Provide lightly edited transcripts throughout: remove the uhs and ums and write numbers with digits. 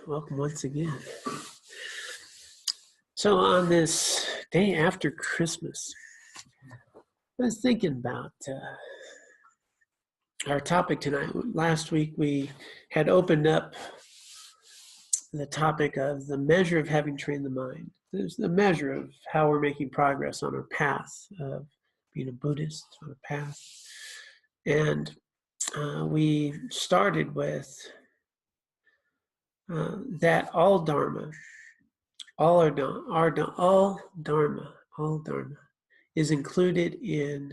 Welcome once again. So on this day after Christmas, I was thinking about our topic tonight. Last week we had opened up the topic of the measure of having trained the mind. There's the measure of how we're making progress on our path of being a Buddhist, on a path. And we started with that all Dharma, all Dharma is included in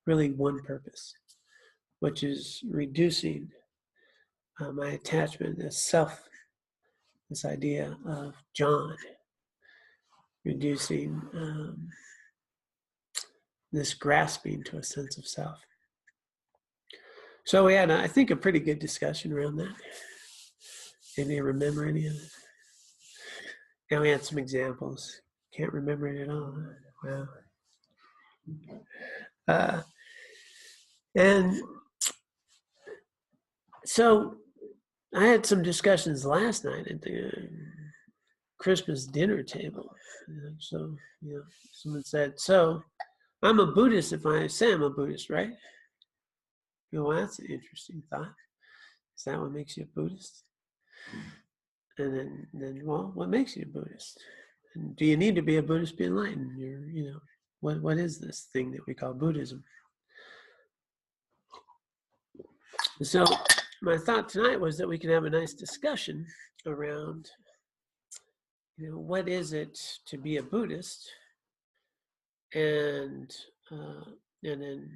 really one purpose, which is reducing my attachment as self, this idea of John, reducing this grasping to a sense of self. So we had, I think, a pretty good discussion around that. Maybe you remember any of it? And we had some examples. Can't remember it at all. Wow. And so I had some discussions last night at the Christmas dinner table. So, someone said, so I'm a Buddhist if I say I'm a Buddhist, right? Well, that's an interesting thought. Is that what makes you a Buddhist? And then, well, what makes you a Buddhist? And do you need to be a Buddhist to be enlightened? What is this thing that we call Buddhism? So my thought tonight was that we can have a nice discussion around, what is it to be a Buddhist, and then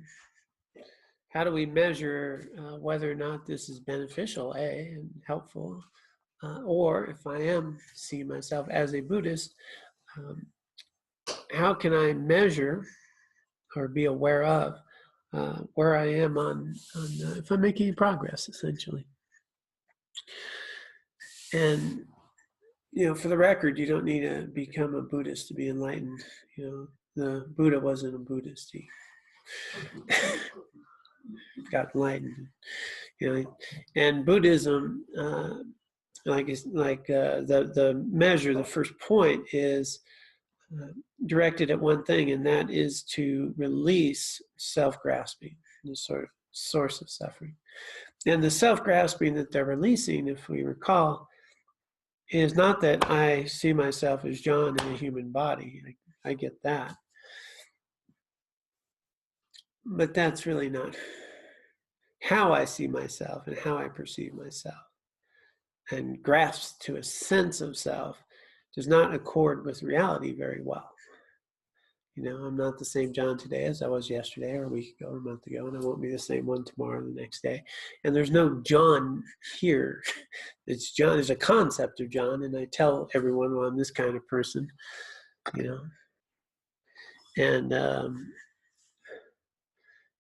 how do we measure whether or not this is beneficial, and helpful, or if I am seeing myself as a Buddhist, how can I measure or be aware of where I am on if I'm making progress, essentially. And, for the record, you don't need to become a Buddhist to be enlightened. The Buddha wasn't a Buddhist. He got enlightened. And Buddhism, the measure, the first point is directed at one thing, and that is to release self-grasping, the sort of source of suffering. And the self-grasping that they're releasing, if we recall, is not that I see myself as John in a human body. I get that. But that's really not how I see myself and how I perceive myself. And grasp to a sense of self does not accord with reality very well. I'm not the same John today as I was yesterday or a week ago or a month ago, and I won't be the same one tomorrow or the next day. And there's no John here. It's John. There's a concept of John, and I tell everyone, well, I'm this kind of person, And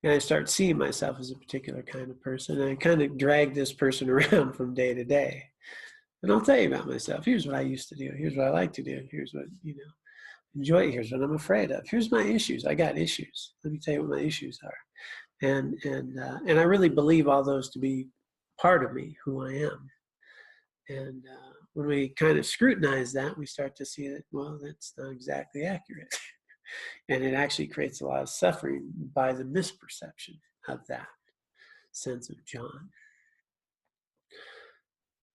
I start seeing myself as a particular kind of person, and I kind of drag this person around from day to day. And I'll tell you about myself. Here's what I used to do. Here's what I like to do. Here's what, enjoy. Here's what I'm afraid of. Here's my issues. I got issues. Let me tell you what my issues are. And I really believe all those to be part of me, who I am. And when we kind of scrutinize that, we start to see that, well, that's not exactly accurate. And it actually creates a lot of suffering by the misperception of that sense of John.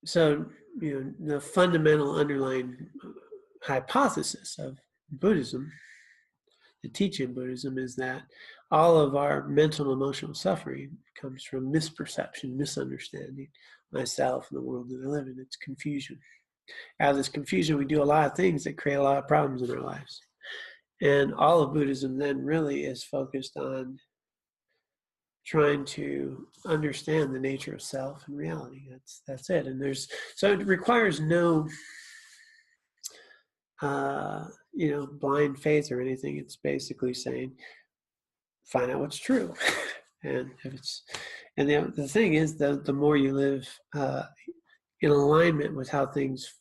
So, the fundamental underlying hypothesis of Buddhism, the teaching of Buddhism, is that all of our mental and emotional suffering comes from misperception, misunderstanding myself and the world that I live in. It's confusion. Out of this confusion, we do a lot of things that create a lot of problems in our lives. And all of Buddhism then really is focused on trying to understand the nature of self and reality. That's it. And so it requires no blind faith or anything. It's basically saying, find out what's true. And the thing is, the more you live in alignment with how things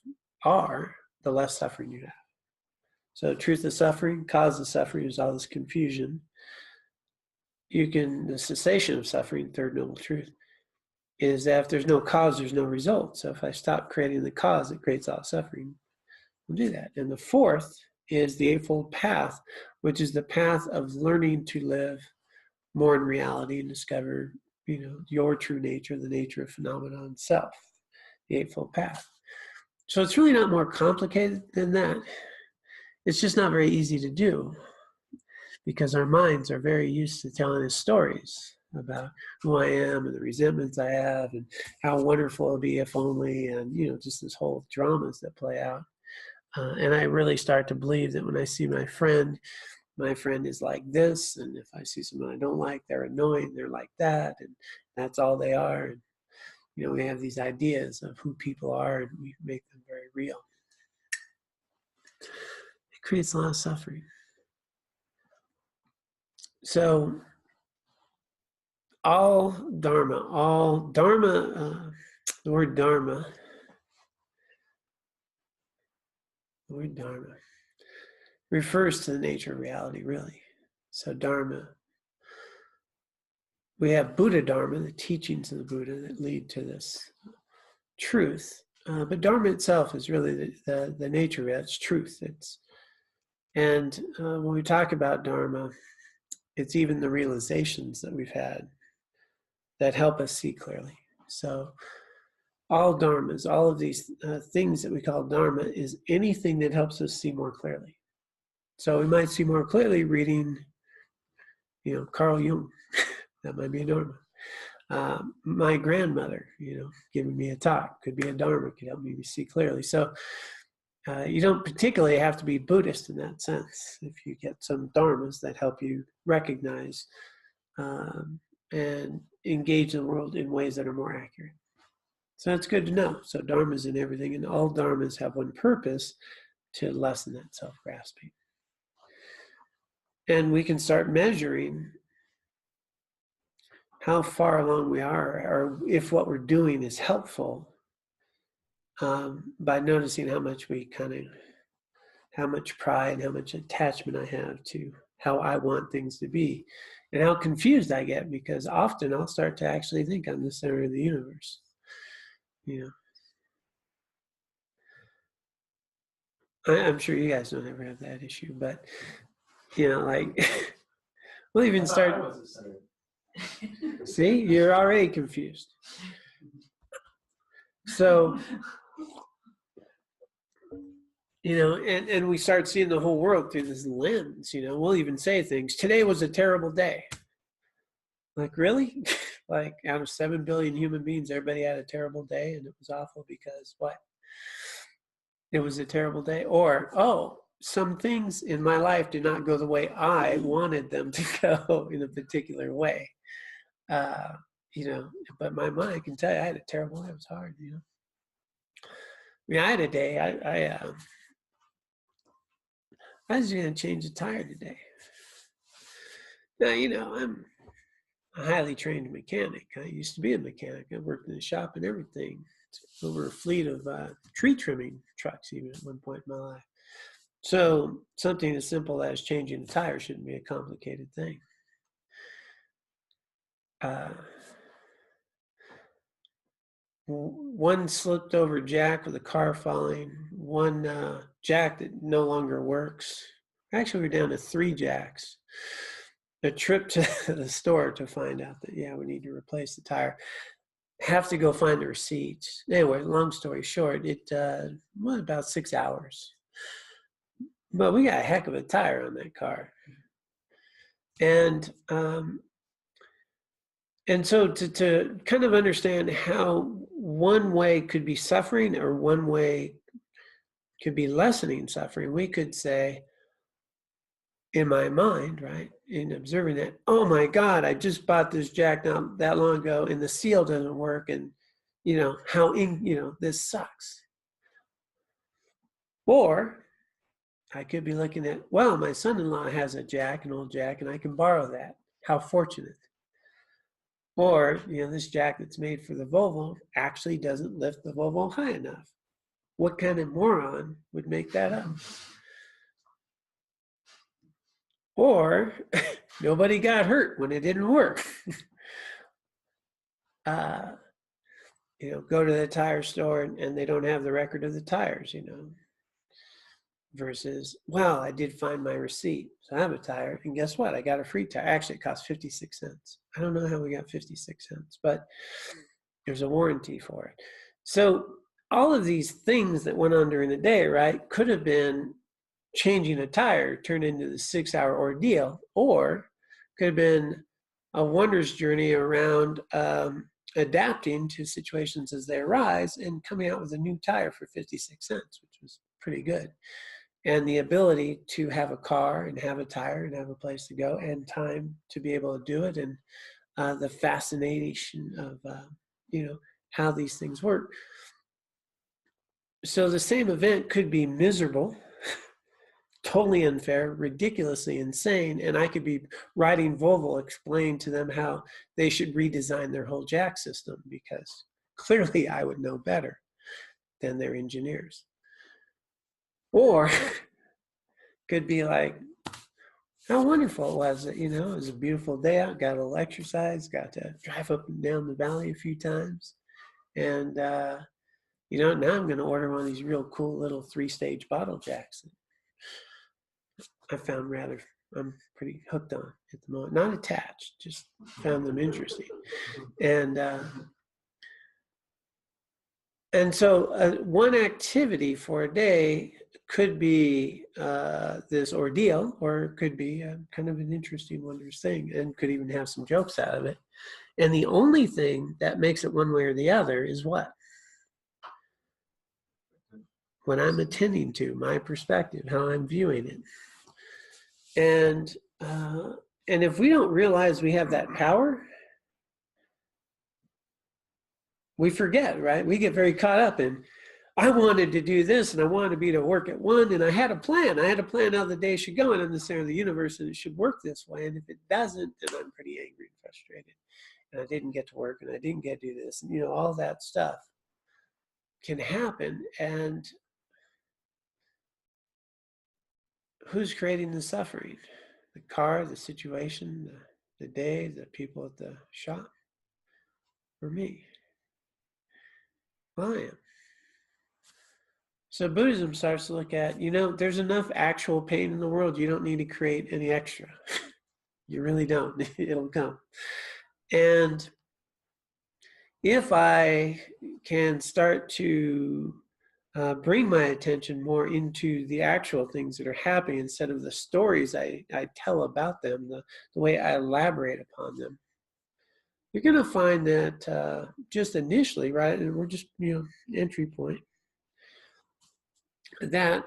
are, the less suffering you have. So truth of suffering, cause of suffering is all this confusion. The cessation of suffering, third noble truth. is that if there's no cause, there's no result. So if I stop creating the cause, it creates all suffering. We'll do that. And the fourth is the Eightfold Path, which is the path of learning to live more in reality and discover, your true nature, the nature of phenomenon self, the Eightfold Path. So it's really not more complicated than that. It's just not very easy to do because our minds are very used to telling us stories about who I am and the resentments I have and how wonderful it'll be if only, and, just this whole dramas that play out. And I really start to believe that when I see my friend is like this, and if I see someone I don't like, they're annoying, they're like that, and that's all they are. And, we have these ideas of who people are, and we make them very real. It creates a lot of suffering. So all Dharma, the word Dharma refers to the nature of reality, really. So Dharma, we have Buddha Dharma, the teachings of the Buddha that lead to this truth. But Dharma itself is really the nature of it. It's truth. And when we talk about Dharma, it's even the realizations that we've had that help us see clearly. So all dharmas, all of these things that we call dharma, is anything that helps us see more clearly. So we might see more clearly reading, Carl Jung. That might be a dharma. My grandmother, giving me a talk could be a dharma, could help me see clearly. So you don't particularly have to be Buddhist in that sense. If you get some dharmas that help you recognize and engage the world in ways that are more accurate. So that's good to know. So dharmas in everything, and all dharmas have one purpose: to lessen that self-grasping. And we can start measuring how far along we are, or if what we're doing is helpful, by noticing how much pride, how much attachment I have to how I want things to be, and how confused I get, because often I'll start to actually think I'm the center of the universe. I'm sure you guys don't ever have that issue, but we'll even start. See, you're already confused. So, and we start seeing the whole world through this lens. We'll even say things. Today was a terrible day. Like, really? Like, out of 7 billion human beings, everybody had a terrible day, and it was awful because what? It was a terrible day. Or, some things in my life did not go the way I wanted them to go in a particular way. But my mind can tell you I had a terrible day. It was hard, I had a day, I was going to change the tire today. Now, I'm a highly trained mechanic. I used to be a mechanic. I worked in the shop and everything. Over a fleet of tree trimming trucks even at one point in my life. So something as simple as changing a tire shouldn't be a complicated thing. One slipped over jack with a car falling, one jack that no longer works. Actually, we're down to 3 jacks. A trip to the store to find out that, we need to replace the tire. Have to go find the receipt. Anyway, long story short, it was about 6 hours. But we got a heck of a tire on that car. And so to kind of understand how one way could be suffering or one way could be lessening suffering, we could say, in my mind, right, in observing that, oh my God, I just bought this jack not that long ago and the seal doesn't work, and this sucks. Or I could be looking at, well, my son-in-law has an old jack, and I can borrow that. How fortunate. Or, this jack that's made for the Volvo actually doesn't lift the Volvo high enough. What kind of moron would make that up? Or nobody got hurt when it didn't work. go to the tire store and they don't have the record of the tires, versus, well, I did find my receipt. So I have a tire, and guess what? I got a free tire. Actually, it cost 56 cents. I don't know how we got 56 cents, but there's a warranty for it. So all of these things that went on during the day, right, could have been changing a tire turned into the 6-hour ordeal, or could have been a wondrous journey around adapting to situations as they arise and coming out with a new tire for 56 cents, which was pretty good. And the ability to have a car and have a tire and have a place to go and time to be able to do it, and the fascination of how these things work. So the same event could be miserable, totally unfair, ridiculously insane, and I could be riding Volvo explaining to them how they should redesign their whole jack system, because clearly I would know better than their engineers. Or could be like, how wonderful it was. It was a beautiful day out, got a little exercise, got to drive up and down the valley a few times. And, now I'm going to order one of these real cool little 3-stage bottle jacks. I found I'm pretty hooked on at the moment. Not attached, just found them interesting. And so one activity for a day could be this ordeal, or it could be kind of an interesting, wondrous thing, and could even have some jokes out of it. And the only thing that makes it one way or the other is what? What I'm attending to, my perspective, how I'm viewing it. And if we don't realize we have that power, we forget, right? We get very caught up in, I wanted to do this, and I wanted to be to work at 1, and I had a plan. I had a plan how the day should go, and I'm the center of the universe, and it should work this way. And if it doesn't, then I'm pretty angry and frustrated. And I didn't get to work, and I didn't get to do this. And, all that stuff can happen. And who's creating the suffering? The car, the situation, the day, the people at the shop, or me? Well, I am. So Buddhism starts to look at, there's enough actual pain in the world. You don't need to create any extra. You really don't. It'll come. And if I can start to bring my attention more into the actual things that are happening instead of the stories I tell about them, the way I elaborate upon them, you're going to find that just initially, right, and we're just, entry point, that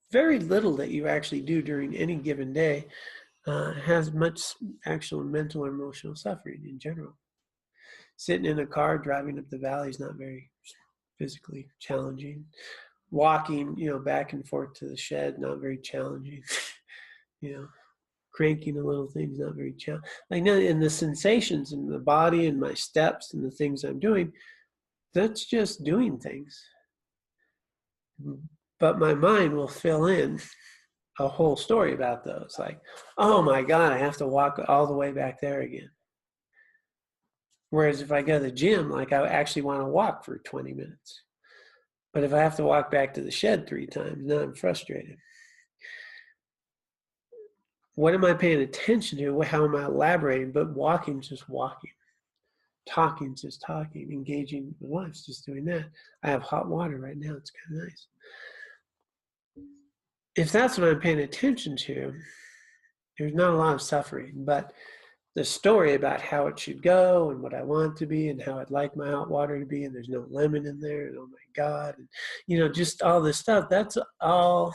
very little that you actually do during any given day has much actual mental or emotional suffering in general. Sitting in a car, driving up the valley is not very physically challenging. Walking, back and forth to the shed, not very challenging. Cranking a little thing is not very challenging. And the sensations in the body and my steps and the things I'm doing, that's just doing things. But my mind will fill in a whole story about those. Like, oh my God, I have to walk all the way back there again. Whereas if I go to the gym, I actually want to walk for 20 minutes. But if I have to walk back to the shed 3 times, now I'm frustrated. What am I paying attention to? How am I elaborating? But walking's just walking. Talking's just talking. Engaging with life's just doing that. I have hot water right now. It's kind of nice. If that's what I'm paying attention to, there's not a lot of suffering. But the story about how it should go and what I want to be and how I'd like my hot water to be, and there's no lemon in there, and oh my God, and just all this stuff, that's all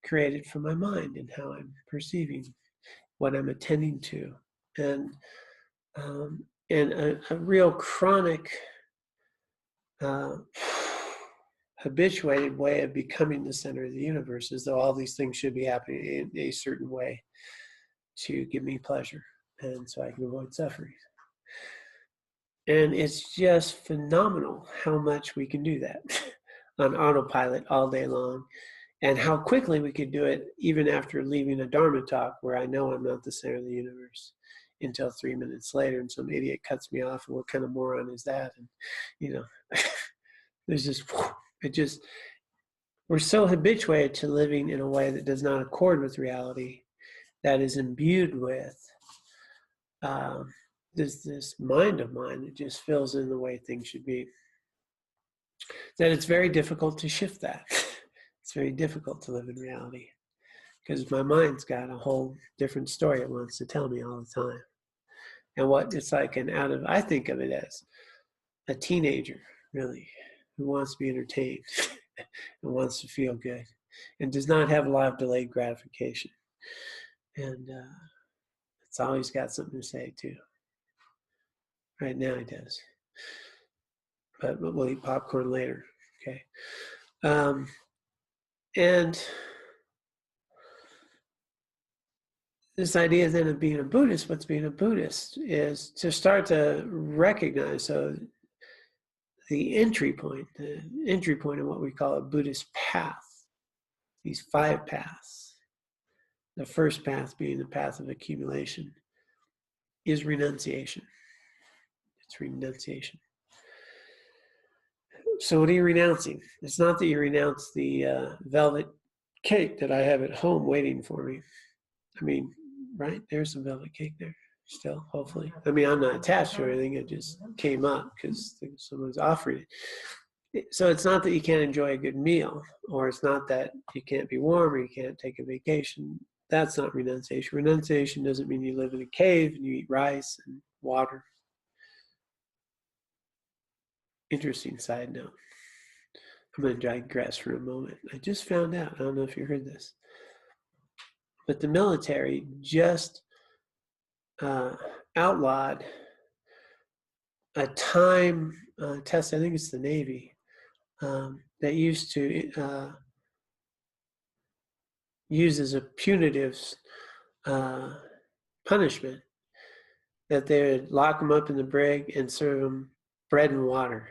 created from my mind and how I'm perceiving what I'm attending to. And a real chronic habituated way of becoming the center of the universe, as though all these things should be happening in a certain way to give me pleasure, and so I can avoid suffering. And it's just phenomenal how much we can do that on autopilot all day long, and how quickly we could do it even after leaving a Dharma talk where I know I'm not the center of the universe. until 3 minutes later, and some idiot cuts me off, and what kind of moron is that? And, you know, there's just, it just, we're so habituated to living in a way that does not accord with reality, that is imbued with this mind of mine that just fills in the way things should be, that it's very difficult to shift that. It's very difficult to live in reality because my mind's got a whole different story it wants to tell me all the time. And what it's like, I think of it as a teenager, really, who wants to be entertained and wants to feel good and does not have a lot of delayed gratification. And it's always got something to say, too. Right now, he does. But we'll eat popcorn later, okay? And this idea then of being a Buddhist, what's being a Buddhist is to start to recognize, so the entry point of what we call a Buddhist path, these 5 paths. The first path being the path of accumulation is renunciation. It's renunciation. So what are you renouncing? It's not that you renounce the velvet cake that I have at home waiting for me. I mean, right? There's some velvet cake there still, hopefully. I mean, I'm not attached to anything. It just came up because someone's offering it. So it's not that you can't enjoy a good meal, or it's not that you can't be warm or you can't take a vacation. That's not renunciation. Renunciation doesn't mean you live in a cave and you eat rice and water. Interesting side note. I'm going to digress for a moment. I just found out, I don't know if you heard this, but the military just outlawed a time test, I think it's the Navy, that used to use as a punitive punishment, that they would lock them up in the brig and serve them bread and water.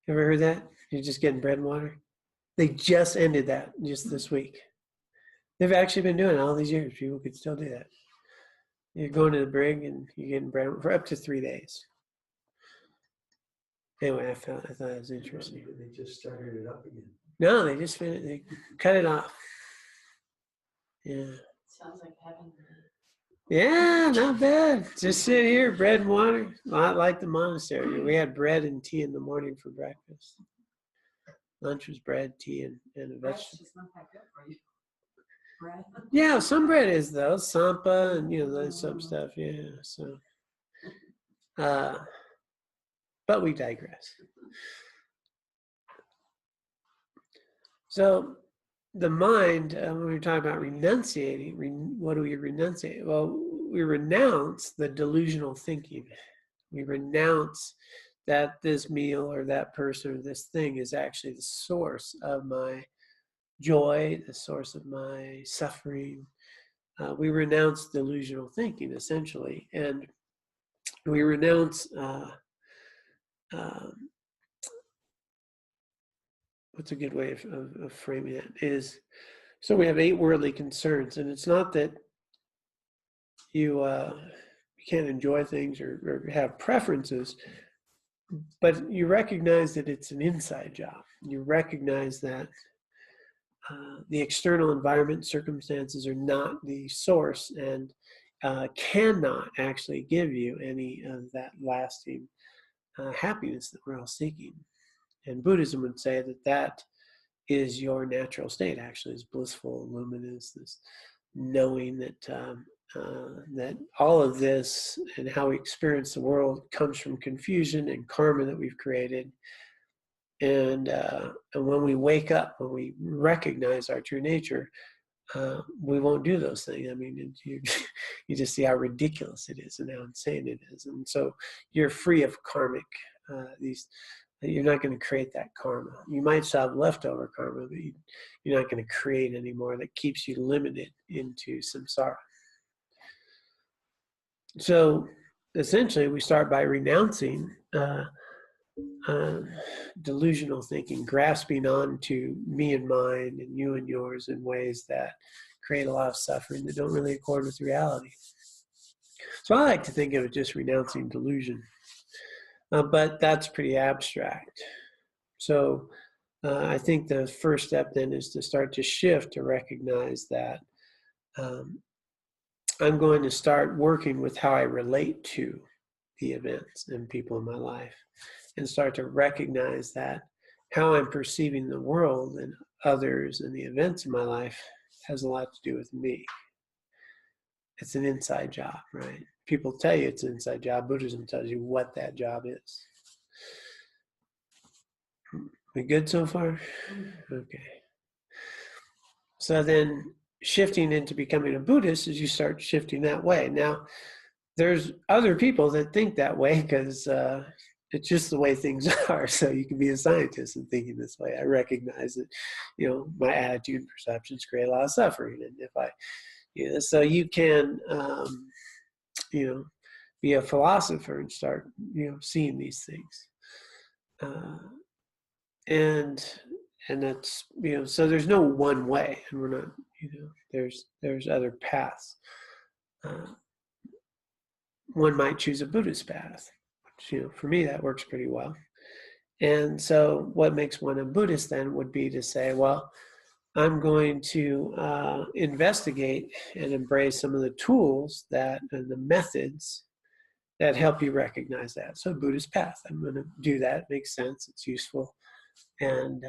You ever heard that? You're just getting bread and water? They just ended that just this week. They've actually been doing it all these years. People could still do that. You're going to the brig and you're getting bread for up to 3 days. Anyway, I thought it was interesting. They just started it up again. No, they just finished. They cut it off. Yeah. Sounds like heaven. Yeah, not bad. Just sit here, bread and water. Not like the monastery. We had bread and tea in the morning for breakfast. Lunch was bread, tea, and a vegetable. Bread's just not that good for you. Bread. Yeah, some bread is though. Sampa and some stuff. Yeah. So, but we digress. So, the mind, when we're talking about renunciating, what do we renunciate? Well, we renounce the delusional thinking. We renounce that this meal or that person or this thing is actually the source of my joy, the source of my suffering. We renounce delusional thinking, essentially. And we renounce, what's a good way of framing it is, so we have 8 worldly concerns, and it's not that you can't enjoy things or have preferences, but you recognize that it's an inside job. You recognize that the external environment, circumstances are not the source and cannot actually give you any of that lasting happiness that we're all seeking. And Buddhism would say that that is your natural state, actually, is blissful, luminous, this knowing that that all of this and how we experience the world comes from confusion and karma that we've created. And when we wake up, when we recognize our true nature, we won't do those things. I mean, you just see how ridiculous it is and how insane it is. And so you're free of karmic, you're not going to create that karma. You might still have leftover karma, but you're not going to create any more that keeps you limited into samsara. So essentially, we start by renouncing delusional thinking, grasping on to me and mine and you and yours in ways that create a lot of suffering that don't really accord with reality. So I like to think of it just renouncing delusion, but that's pretty abstract. So I think the first step then is to start to shift to recognize that I'm going to start working with how I relate to the events and people in my life, and start to recognize that how I'm perceiving the world and others and the events in my life has a lot to do with me. It's an inside job, right? People tell you it's an inside job. Buddhism tells you what that job is. We good so far? Okay. So then shifting into becoming a Buddhist is you start shifting that way. Now, there's other people that think that way because it's just the way things are. So you can be a scientist and thinking this way. I recognize that, my attitude and perceptions create a lot of suffering. And if I, so you can, be a philosopher and start, seeing these things. And that's, so there's no one way, and we're not, there's other paths. One might choose a Buddhist path, which, for me, that works pretty well. And so what makes one a Buddhist then would be to say, well, I'm going to investigate and embrace some of the tools and the methods that help you recognize that. So Buddhist path, I'm going to do that. It makes sense. It's useful. And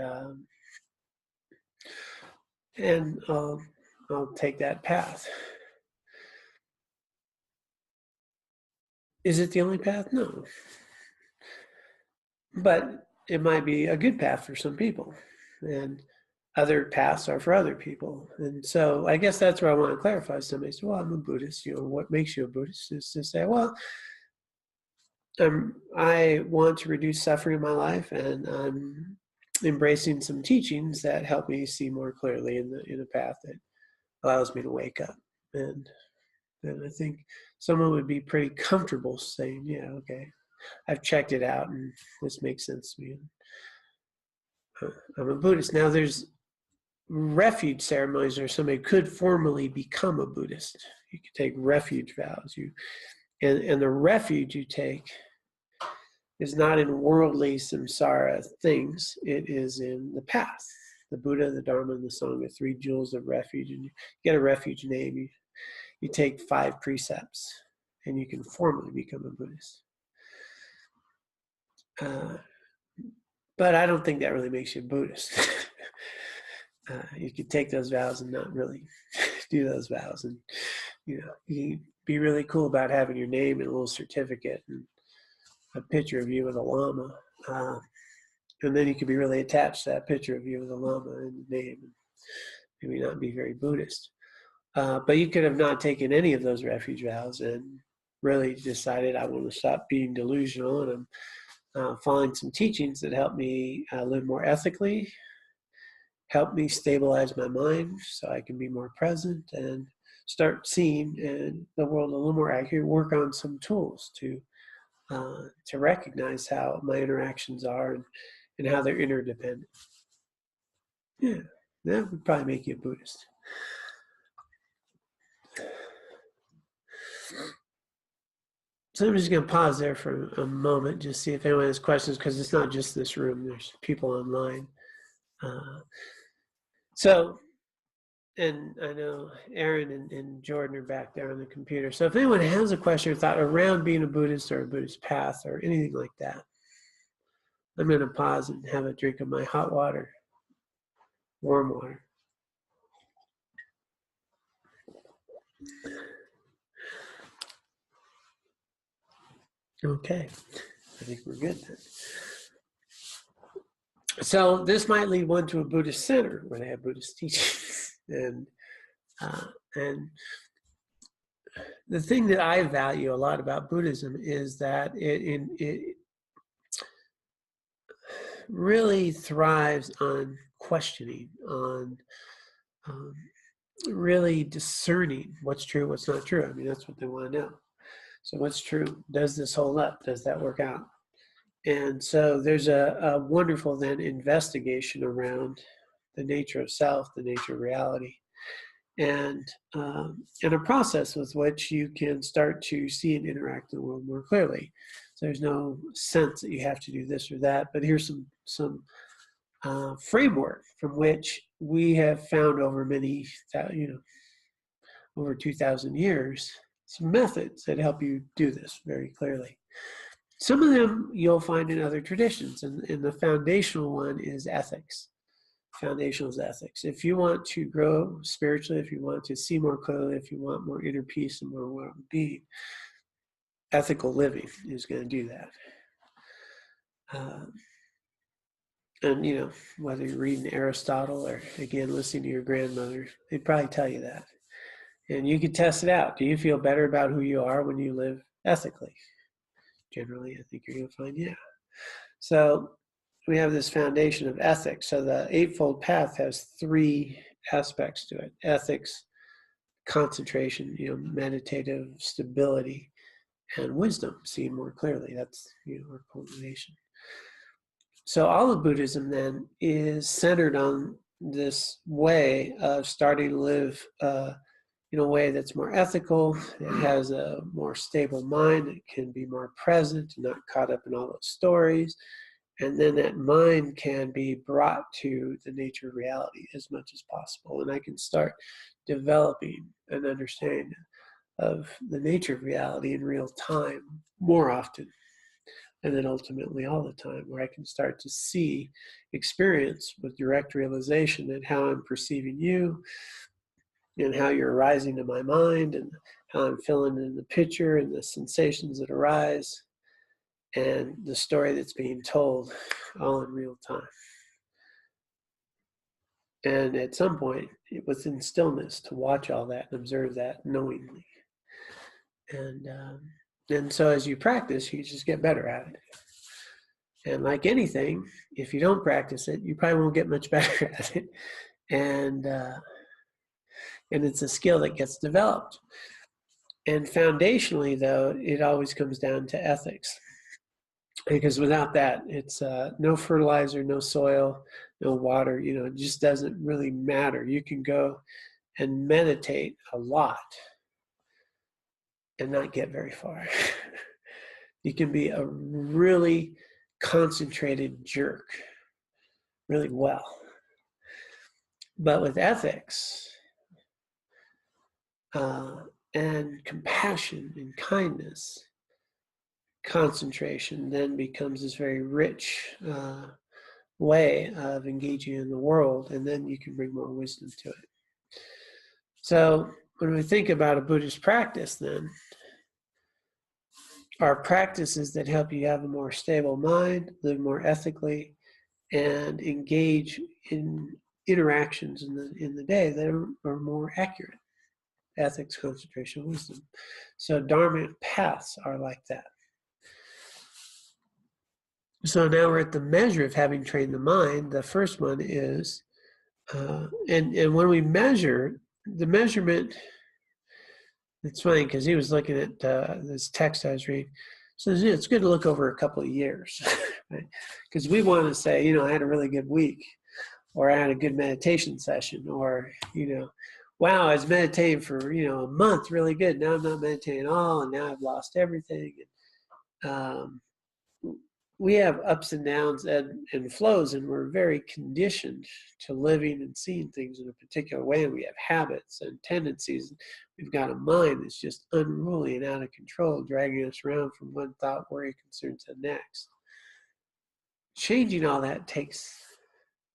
I'll take that path. Is it the only path? No. But it might be a good path for some people, and other paths are for other people. And so I guess that's where I want to clarify. Somebody says, well, I'm a Buddhist. What makes you a Buddhist is to say, well, I want to reduce suffering in my life, and I'm embracing some teachings that help me see more clearly in a path that allows me to wake up. And I think someone would be pretty comfortable saying, yeah, okay, I've checked it out and this makes sense to me. I'm a Buddhist. Now there's refuge ceremonies where somebody could formally become a Buddhist. You could take refuge vows. And the refuge you take is not in worldly samsara things. It is in the path. The Buddha, the Dharma, and the Sangha, 3 jewels of refuge. And you get a refuge name. You take 5 precepts, and you can formally become a Buddhist. But I don't think that really makes you a Buddhist. You could take those vows and not really do those vows. And, you be really cool about having your name and a little certificate and a picture of you with a lama. And then you could be really attached to that picture of you with a lama and the name, and maybe not be very Buddhist. But you could have not taken any of those refuge vows and really decided, I want to stop being delusional, and I'm following some teachings that help me live more ethically, help me stabilize my mind so I can be more present and start seeing the world a little more accurately, work on some tools to recognize how my interactions are and how they're interdependent. Yeah, that would probably make you a Buddhist. So I'm just going to pause there for a moment, just see if anyone has questions, because it's not just this room. There's people online. And I know Aaron and Jordan are back there on the computer. So if anyone has a question or thought around being a Buddhist or a Buddhist path or anything like that, I'm going to pause and have a drink of my hot water, warm water. Okay, I think we're good then. So this might lead one to a Buddhist center where they have Buddhist teachings. And the thing that I value a lot about Buddhism is that it really thrives on questioning, on really discerning what's true, what's not true. I mean, that's what they want to know. So what's true? Does this hold up? Does that work out? And so there's a wonderful then investigation around the nature of self, the nature of reality. and a process with which you can start to see and interact in the world more clearly. So there's no sense that you have to do this or that, but here's some framework from which we have found over many, over 2,000 years, some methods that help you do this very clearly. Some of them you'll find in other traditions, and the foundational one is ethics. Foundational is ethics. If you want to grow spiritually, if you want to see more clearly, if you want more inner peace and more well-being, ethical living is going to do that. And whether you're reading Aristotle or again listening to your grandmother, they'd probably tell you that. And you can test it out. Do you feel better about who you are when you live ethically? Generally, I think you're going to find yeah. So we have this foundation of ethics. So the Eightfold Path has 3 aspects to it: ethics, concentration, meditative stability, and wisdom, seeing more clearly. That's our cultivation. So all of Buddhism then is centered on this way of starting to live in a way that's more ethical, it has a more stable mind, it can be more present, not caught up in all those stories. And then that mind can be brought to the nature of reality as much as possible. And I can start developing an understanding of the nature of reality in real time more often. And then ultimately all the time, where I can start to see, experience with direct realization that how I'm perceiving you and how you're arising to my mind and how I'm filling in the picture and the sensations that arise and the story that's being told all in real time. And at some point, within stillness, to watch all that and observe that knowingly. And so as you practice, you just get better at it. And like anything, if you don't practice it, you probably won't get much better at it. And it's a skill that gets developed. And foundationally, though, it always comes down to ethics. Because without that, it's no fertilizer, no soil, no water. It just doesn't really matter. You can go and meditate a lot and not get very far. You can be a really concentrated jerk really well. But with ethics and compassion and kindness, concentration then becomes this very rich way of engaging in the world, and then you can bring more wisdom to it. So when we think about a Buddhist practice, then are practices that help you have a more stable mind, live more ethically, and engage in interactions in the day that are more accurate. Ethics, concentration, wisdom. So Dharma paths are like that. So now we're at the measure of having trained the mind. The first one is, and when we measure, the measurement, it's funny because he was looking at this text I was reading. So it's good to look over a couple of years, right? Because we want to say, I had a really good week, or I had a good meditation session, or, wow, I was meditating for, a month, really good. Now I'm not meditating at all, and now I've lost everything. We have ups and downs and flows, and we're very conditioned to living and seeing things in a particular way. And we have habits and tendencies. We've got a mind that's just unruly and out of control, dragging us around from one thought, worry, concern to the next. Changing all that takes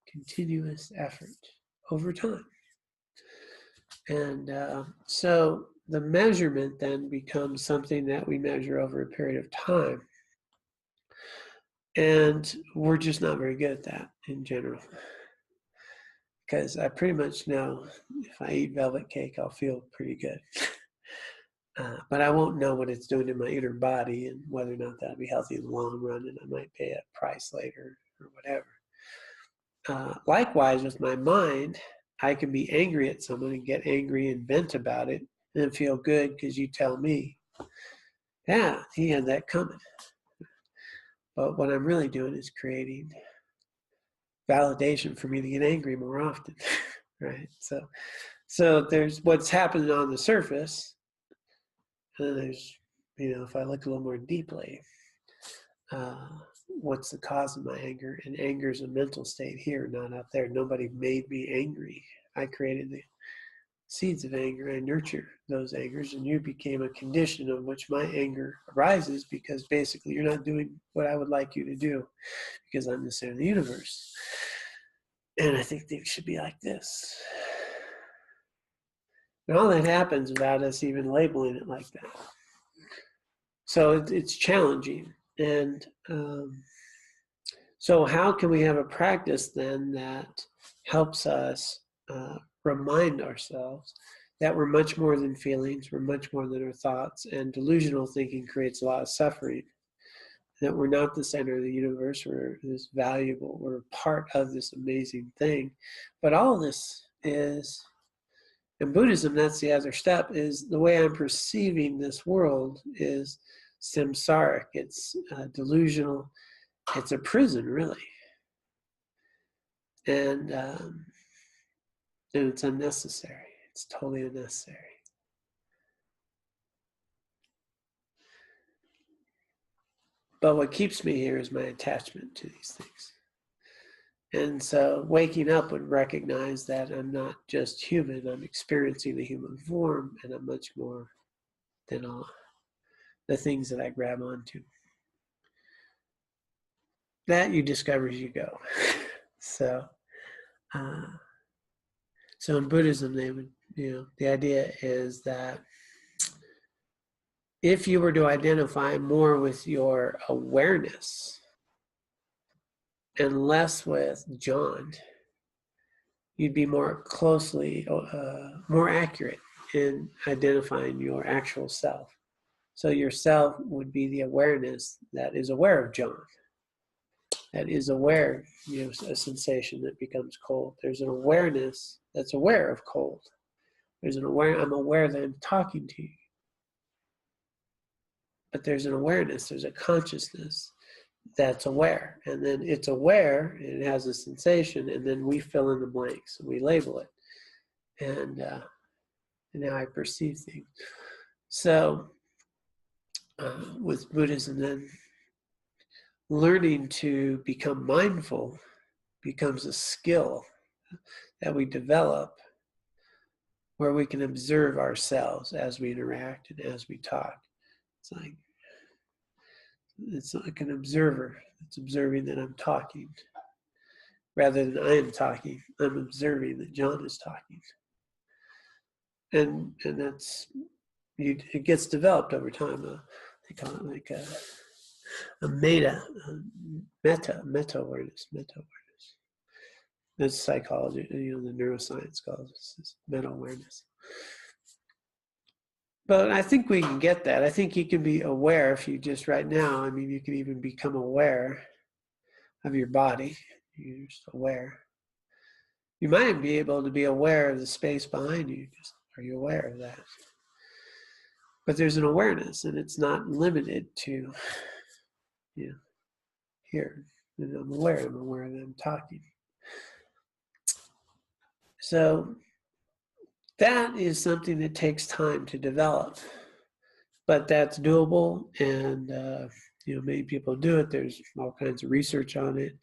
continuous effort over time. And so the measurement then becomes something that we measure over a period of time. And we're just not very good at that in general. Because I pretty much know if I eat velvet cake, I'll feel pretty good. But I won't know what it's doing in my inner body and whether or not that'll be healthy in the long run, and I might pay a price later or whatever. Likewise, with my mind, I can be angry at someone and get angry and vent about it and then feel good because you tell me, yeah, he had that coming. But what I'm really doing is creating validation for me to get angry more often, right? So there's what's happening on the surface, and then there's, if I look a little more deeply, what's the cause of my anger? And anger is a mental state here, not out there. Nobody made me angry. I created the seeds of anger. I nurture those angers, and you became a condition of which my anger arises, because basically you're not doing what I would like you to do, because I'm the center of the universe. And I think things should be like this. And all that happens without us even labeling it like that. So it's challenging. And so how can we have a practice then that helps us remind ourselves that we're much more than feelings, we're much more than our thoughts, and delusional thinking creates a lot of suffering, that we're not the center of the universe, we're this valuable, we're part of this amazing thing. But all of this is, in Buddhism, that's the other step, is the way I'm perceiving this world is samsaric, it's delusional, it's a prison, really. And it's unnecessary. It's totally unnecessary. But what keeps me here is my attachment to these things. And so waking up would recognize that I'm not just human, I'm experiencing the human form, and I'm much more than all the things that I grab onto. That you discover as you go. So in Buddhism, they would, the idea is that if you were to identify more with your awareness and less with John, you'd be more closely, more accurate in identifying your actual self. So your self would be the awareness that is aware of John, that is aware, a sensation that becomes cold. There's an awareness that's aware of cold. There's I'm aware that I'm talking to you. But there's an awareness, there's a consciousness that's aware. And then it's aware, and it has a sensation, and then we fill in the blanks, and we label it. And now I perceive things. So with Buddhism, then, learning to become mindful becomes a skill that we develop, where we can observe ourselves as we interact and as we talk. It's like an observer. It's observing that I'm talking. Rather than I am talking, I'm observing that John is talking. And that's, it gets developed over time. They call it like a meta awareness. That's psychology, the neuroscience calls this meta awareness. But I think we can get that. I think you can be aware if you just right now, you can even become aware of your body. You're just aware. You might be able to be aware of the space behind you. Are you aware of that? But there's an awareness, and it's not limited to, here. And I'm aware that I'm talking. So that is something that takes time to develop, but that's doable, and many people do it. There's all kinds of research on it.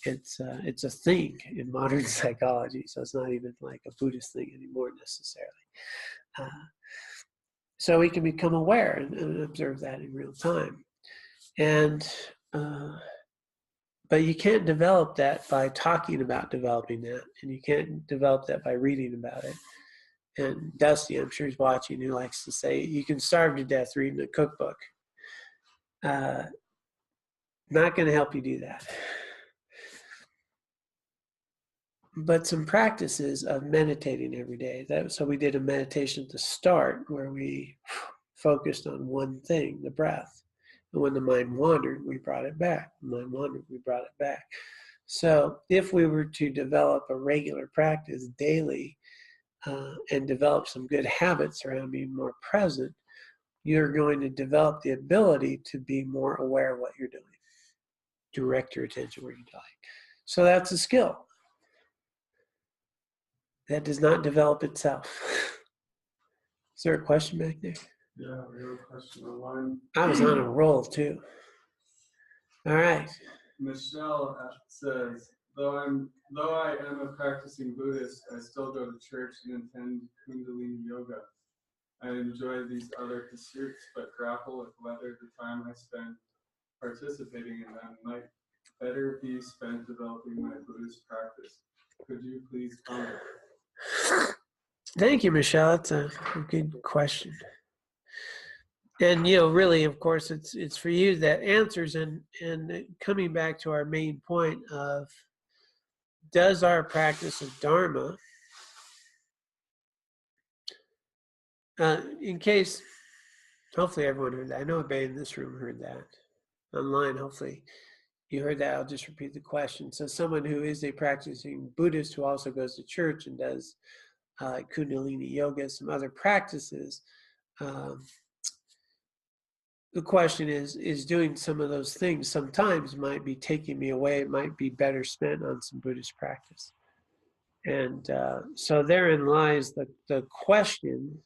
It's a thing in modern psychology, so it's not even like a Buddhist thing anymore necessarily. So we can become aware and observe that in real time, and but you can't develop that by talking about developing that, and you can't develop that by reading about it. And Dusty, I'm sure he's watching, who likes to say, you can starve to death reading a cookbook. Not going to help you do that. But some practices of meditating every day. So we did a meditation at the start where we focused on one thing, the breath. And when the mind wandered, we brought it back. The mind wandered, we brought it back. So if we were to develop a regular practice daily, and develop some good habits around being more present, you're going to develop the ability to be more aware of what you're doing. Direct your attention where you'd like. So that's a skill. that does not develop itself. Is there a question back there? Yeah, we have a question online. I was on a roll too. All right. Michelle says, though I am a practicing Buddhist, I still go to church and attend Kundalini yoga. I enjoy these other pursuits, but grapple with whether the time I spend participating in them might better be spent developing my Buddhist practice. Could you please comment? Thank you, Michelle. That's a good question. And really, of course, it's for you that answers. And coming back to our main point of, does our practice of Dharma, in case, hopefully everyone heard that. I know everybody in this room heard that. Online, hopefully you heard that. I'll just repeat the question. So someone who is a practicing Buddhist who also goes to church and does Kundalini yoga, some other practices, the question is doing some of those things sometimes might be taking me away. It might be better spent on some Buddhist practice. And so therein lies the question.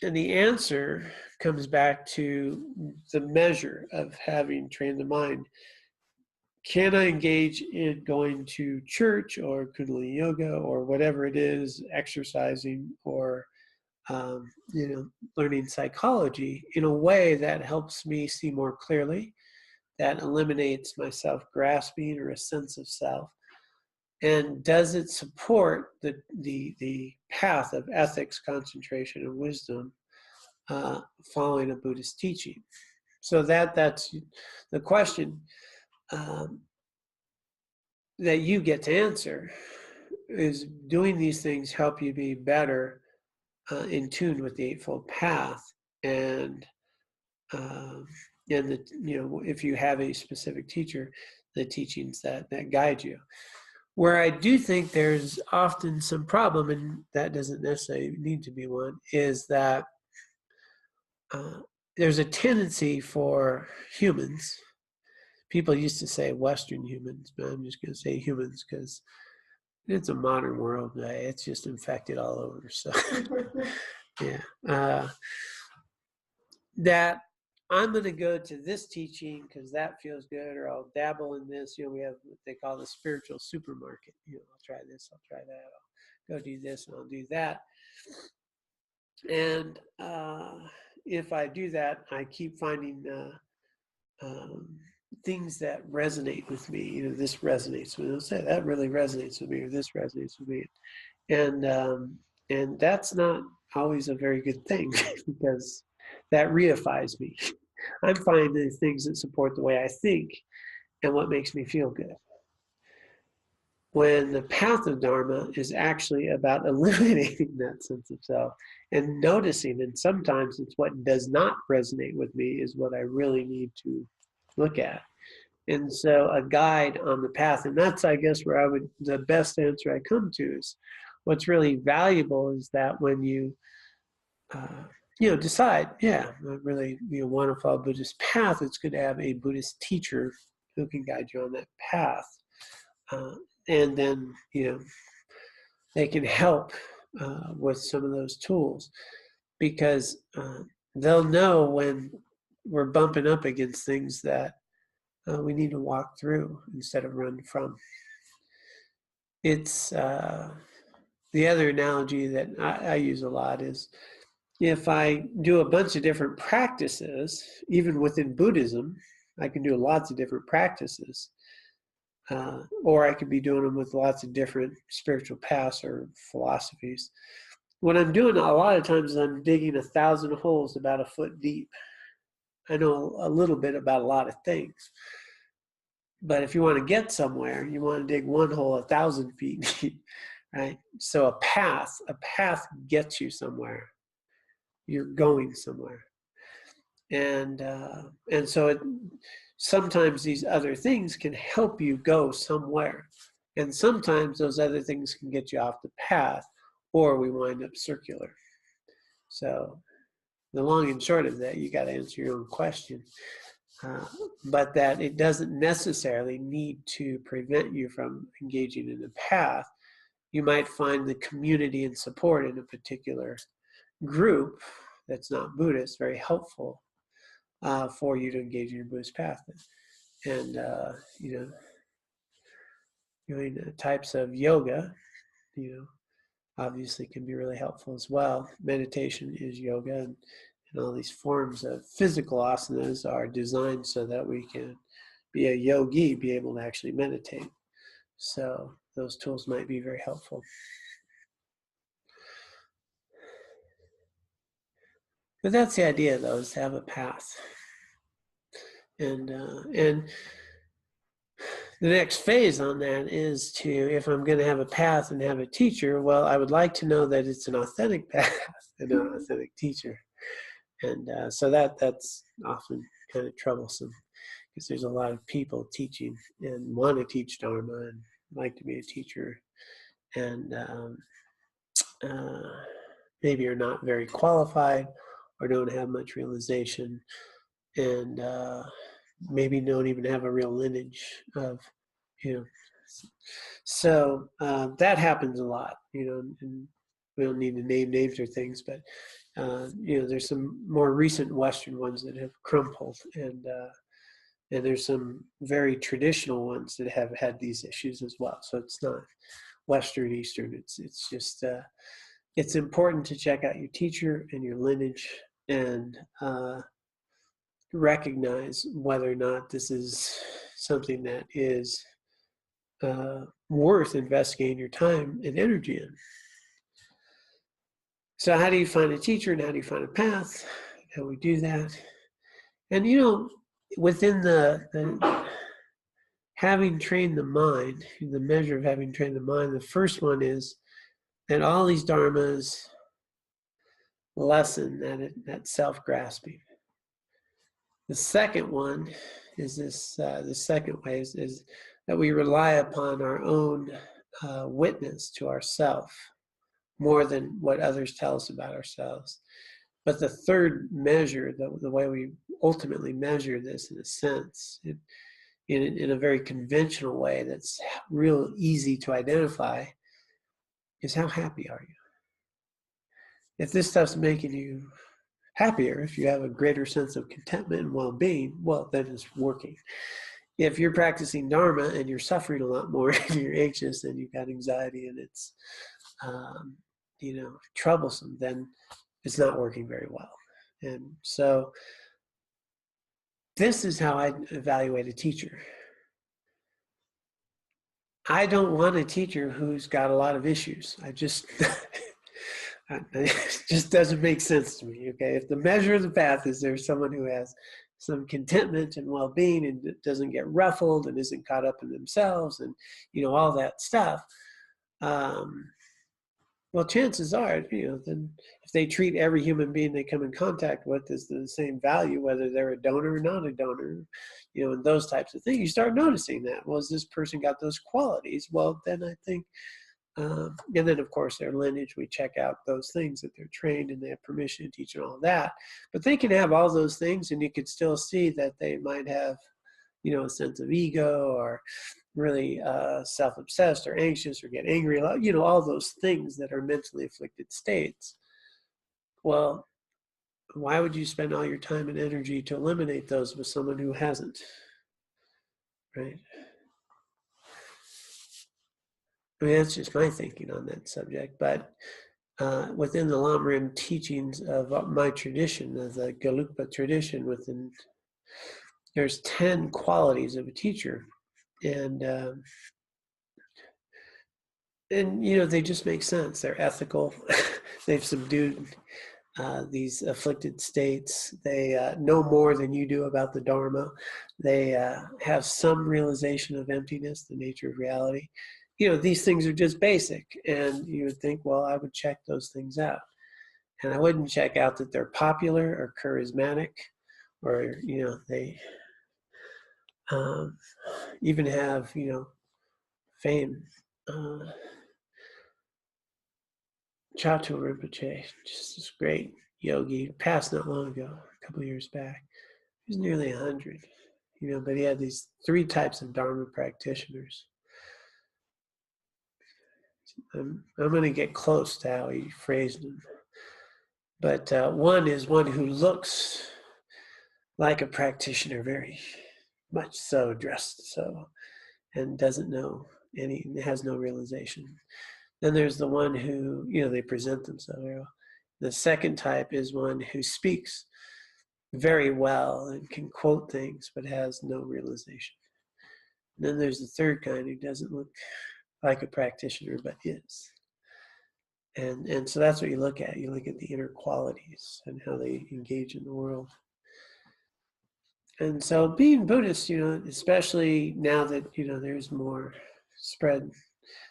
And the answer comes back to the measure of having trained the mind. Can I engage in going to church or Kundalini yoga or whatever it is, exercising or learning psychology in a way that helps me see more clearly, that eliminates my self-grasping or a sense of self? And does it support the path of ethics, concentration, and wisdom following a Buddhist teaching? So that's the question that you get to answer, is doing these things help you be better in tune with the Eightfold Path, and if you have a specific teacher, the teachings that guide you. Where I do think there's often some problem, and that doesn't necessarily need to be one, is that there's a tendency for humans. People used to say Western humans, but I'm just going to say humans because it's a modern world. It's just infected all over. So, yeah. That I'm going to go to this teaching because that feels good, or I'll dabble in this. We have what they call the spiritual supermarket. I'll try this, I'll try that, I'll go do this, and I'll do that. And if I do that, I keep finding things that resonate with me. This resonates with me. I'll say that really resonates with me, or this resonates with me, and that's not always a very good thing because that reifies me. I'm finding the things that support the way I think and what makes me feel good. When the path of Dharma is actually about eliminating that sense of self and noticing, and sometimes it's what does not resonate with me is what I really need to look at. And so a guide on the path, and that's, I guess, where the best answer I come to is what's really valuable is that when you decide, I really want to follow Buddhist path, it's good to have a Buddhist teacher who can guide you on that path. And then, they can help with some of those tools, because they'll know when we're bumping up against things that we need to walk through instead of run from. It's the other analogy that I use a lot is, if I do a bunch of different practices, even within Buddhism, I can do lots of different practices, or I could be doing them with lots of different spiritual paths or philosophies. What I'm doing a lot of times is I'm digging 1,000 holes about a foot deep. I know a little bit about a lot of things, but if you want to get somewhere, you want to dig one hole 1,000 feet deep, right? So a path gets you somewhere. You're going somewhere, and so sometimes these other things can help you go somewhere, and sometimes those other things can get you off the path, or we wind up circular. So the long and short of that, you got to answer your own question. but that it doesn't necessarily need to prevent you from engaging in a path. You might find the community and support in a particular group that's not Buddhist very helpful for you to engage in your Buddhist path. And, doing types of yoga, obviously can be really helpful as well. Meditation is yoga, and all these forms of physical asanas are designed so that we can be a yogi, be able to actually meditate. So those tools might be very helpful. But that's the idea, though, is to have a path. And the next phase on that is to, if I'm going to have a path and have a teacher, well, I would like to know that it's an authentic path and an authentic teacher. And so that's often kind of troublesome, because there's a lot of people teaching and want to teach Dharma and like to be a teacher, and maybe are not very qualified or don't have much realization, and maybe don't even have a real lineage of, so that happens a lot, and we don't need to name names or things, but there's some more recent Western ones that have crumpled, and there's some very traditional ones that have had these issues as well. So it's not Western, Eastern. It's just it's important to check out your teacher and your lineage, and recognize whether or not this is something that is worth investigating your time and energy in. So how do you find a teacher, and how do you find a path? How we do that? And within the having trained the mind, the measure of having trained the mind, the first one is that all these dharmas lessen that self-grasping. The second one is this. The second way is that we rely upon our own witness to ourself more than what others tell us about ourselves. But the third measure, the way we ultimately measure this, in a sense, in a very conventional way that's real easy to identify, is how happy are you? If this stuff's making you happier, if you have a greater sense of contentment and well-being, well, then it's working. If you're practicing Dharma and you're suffering a lot more and you're anxious and you've got anxiety and it's troublesome, then it's not working very well. And so this is how I evaluate a teacher. I don't want a teacher who's got a lot of issues. It just doesn't make sense to me. Okay, if the measure of the path is there's someone who has some contentment and well-being and doesn't get ruffled and isn't caught up in themselves and all that stuff, well, chances are, then if they treat every human being they come in contact with as the same value, whether they're a donor or not a donor, and those types of things, you start noticing that. Well, has this person got those qualities? Well, then I think, and then of course their lineage, we check out those things, that they're trained and they have permission to teach and all that. But they can have all those things, and you could still see that they might have, a sense of ego, or really self-obsessed or anxious or get angry, all those things that are mentally afflicted states. Well, why would you spend all your time and energy to eliminate those with someone who hasn't, right? I mean, that's just my thinking on that subject, but within the Lamrim teachings of my tradition, of the Gelugpa tradition, there's 10 qualities of a teacher, and they just make sense. They're ethical. They've subdued these afflicted states. They know more than you do about the Dharma. They have some realization of emptiness, the nature of reality. These things are just basic, and you would think, well, I would check those things out. And I wouldn't check out that they're popular or charismatic, or, they even have, fame. Chato Rinpoche, just this great yogi, passed not long ago, a couple of years back. He was nearly 100, but he had these 3 types of Dharma practitioners. I'm going to get close to how he phrased them. But one is one who looks like a practitioner, very much so, dressed so, and doesn't know has no realization. Then there's the one who, they present themselves very well. The second type is one who speaks very well and can quote things, but has no realization. And then there's the third kind who doesn't look like a practitioner, but is. And so that's what you look at. You look at the inner qualities and how they engage in the world. And so being Buddhist, especially now that, there's more spread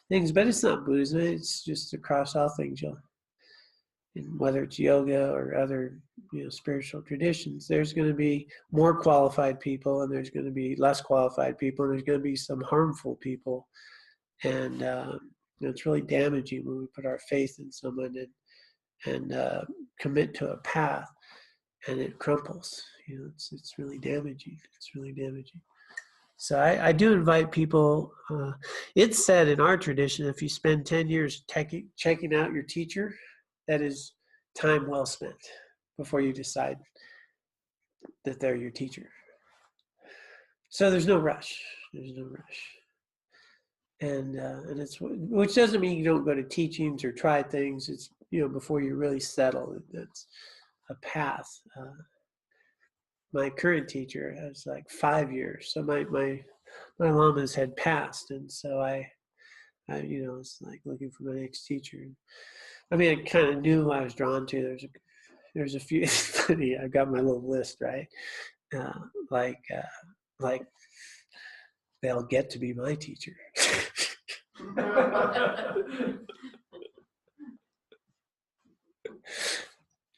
things, but it's not Buddhism, it's just across all things, whether it's yoga or other, spiritual traditions, there's going to be more qualified people and there's going to be less qualified people and there's going to be some harmful people. And it's really damaging when we put our faith in someone and commit to a path and it crumples. It's really damaging. It's really damaging. So I do invite people. It's said in our tradition, if you spend 10 years checking out your teacher, that is time well spent before you decide that they're your teacher. So there's no rush. There's no rush. And it's, which doesn't mean you don't go to teachings or try things. It's, before you really settle, that's a path. My current teacher has like 5 years. So my lamas had passed. And so I was like looking for my next teacher. I mean, I kind of knew who I was drawn to. There's a few, funny, I've got my little list, right? Like they'll get to be my teacher.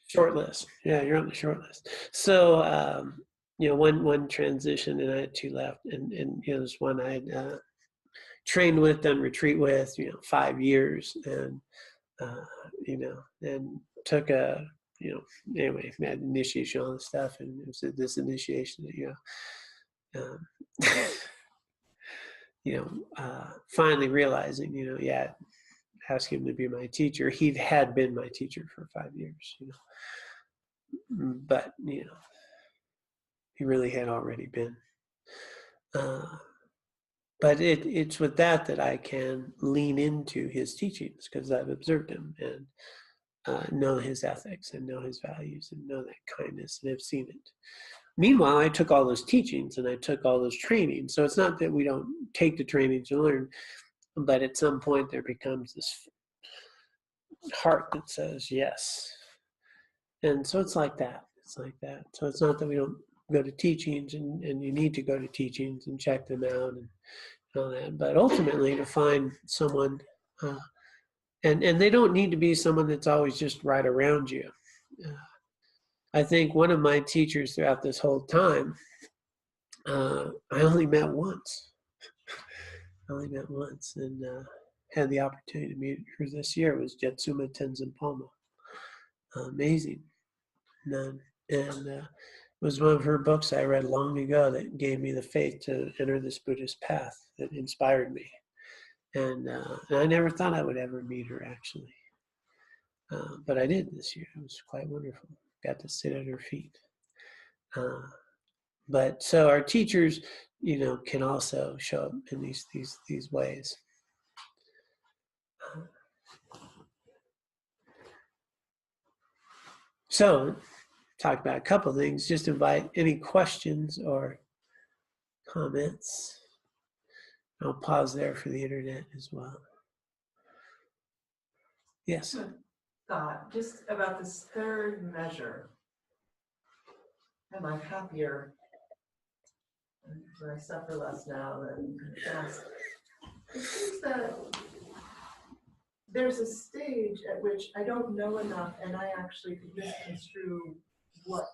Short list. Yeah, you're on the short list. So, one transition, and I had 2 left, and there's one I had trained with, done retreat with, 5 years, and and took a, anyway, had initiation, all this stuff, and it was this initiation that, finally realizing, ask him to be my teacher. He had been my teacher for 5 years, but, he really had already been. But it's with that I can lean into his teachings because I've observed him and know his ethics and know his values and know that kindness and have seen it. Meanwhile, I took all those teachings and I took all those trainings. So it's not that we don't take the trainings and learn, but at some point there becomes this heart that says yes. And so it's like that. It's like that. So it's not that we don't go to teachings and you need to go to teachings and check them out and all that, but ultimately to find someone, and they don't need to be someone that's always just right around you. I think one of my teachers throughout this whole time, I only met once. And had the opportunity to meet her this year. It was Jetsuma Tenzin Palmo. Amazing nun. And it was one of her books I read long ago that gave me the faith to enter this Buddhist path, that inspired me. And I never thought I would ever meet her, actually. But I did this year. It was quite wonderful. Got to sit at her feet. But so our teachers, can also show up in these ways. So, talk about a couple of things. Just invite any questions or comments. I'll pause there for the internet as well. Yes. Thought just about this third measure. Am I happier? Do I suffer less now than in the past? It seems that there's a stage at which I don't know enough and I actually could misconstrue what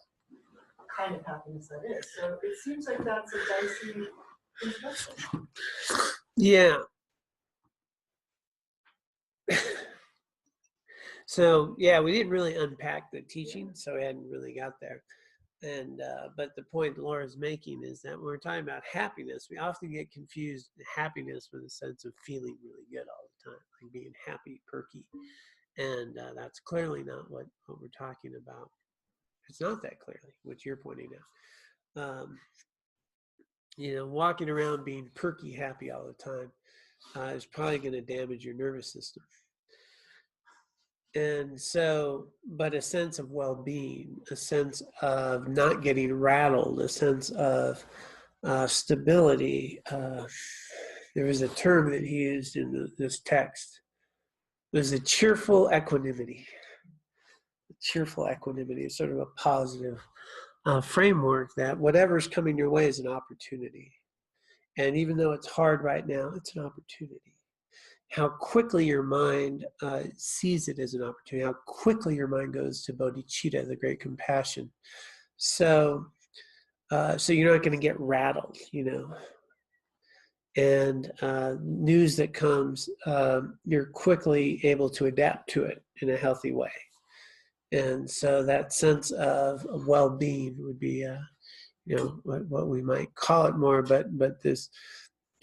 kind of happiness that is. So it seems like that's a dicey introduction. Yeah. So, yeah, we didn't really unpack the teaching, so we hadn't really got there. But the point Laura's making is that when we're talking about happiness, we often get confused happiness with a sense of feeling really good all the time, like being happy, perky. And that's clearly not what we're talking about. It's not that clearly what you're pointing out. Walking around being perky happy all the time is probably going to damage your nervous system. And so, but a sense of well-being, a sense of not getting rattled, a sense of stability. There was a term that he used in this text. There's a cheerful equanimity. Cheerful equanimity is sort of a positive framework that whatever's coming your way is an opportunity. And even though it's hard right now, it's an opportunity. How quickly your mind sees it as an opportunity, how quickly your mind goes to bodhicitta, the great compassion. So you're not going to get rattled, And news that comes, you're quickly able to adapt to it in a healthy way. And so that sense of well-being would be, what we might call it more, but this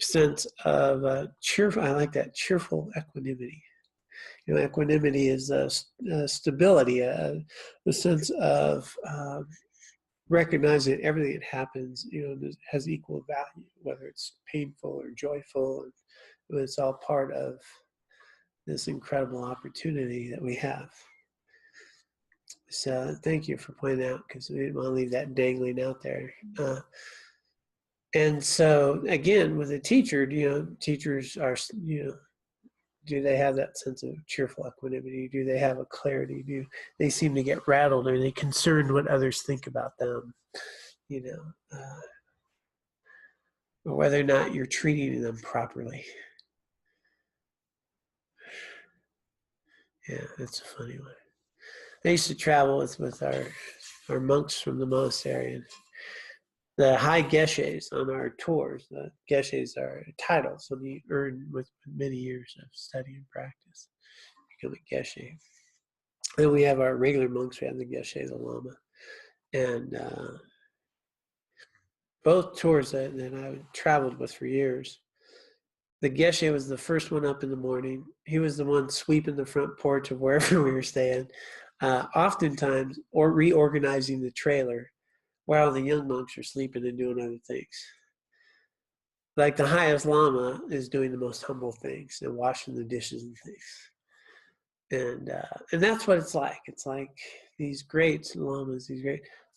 sense of cheerful, I like that, cheerful equanimity. Equanimity is stability, a sense of recognizing that everything that happens, has equal value, whether it's painful or joyful, and it's all part of this incredible opportunity that we have. So thank you for pointing out, because we didn't want to leave that dangling out there. And so again, with a teacher, teachers are, do they have that sense of cheerful equanimity? Do they have a clarity? Do they seem to get rattled? Are they concerned what others think about them? Or whether or not you're treating them properly. Yeah, that's a funny one. I used to travel with our monks from the monastery, and the high geshes on our tours. The geshes are titles, so you earn with many years of study and practice. Become a geshe. Then we have our regular monks. We have the geshe, the lama, and both tours that I traveled with for years. The geshe was the first one up in the morning. He was the one sweeping the front porch of wherever we were staying, oftentimes, or reorganizing the trailer while the young monks are sleeping and doing other things. Like the highest lama is doing the most humble things and washing the dishes and things. And that's what it's like. It's like these great lamas,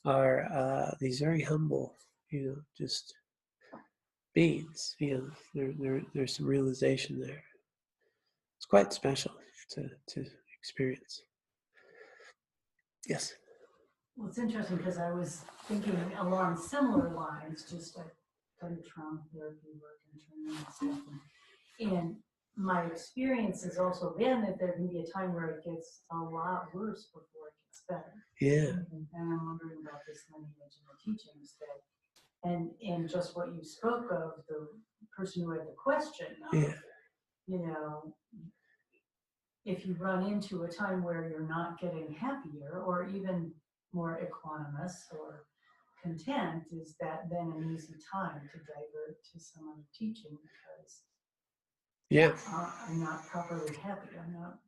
are these very humble, just beings. There's some realization there. It's quite special to experience. Yes. Well, it's interesting because I was thinking along similar lines, just I've done trauma therapy work and training and stuff. And my experience has also been that there can be a time where it gets a lot worse before it gets better. Yeah. And I'm wondering about this lineage and the teachings and just what you spoke of, the person who had the question of, if you run into a time where you're not getting happier or even more equanimous or content, is that then an easy time to divert to some other teaching because I'm not properly happy, I'm not,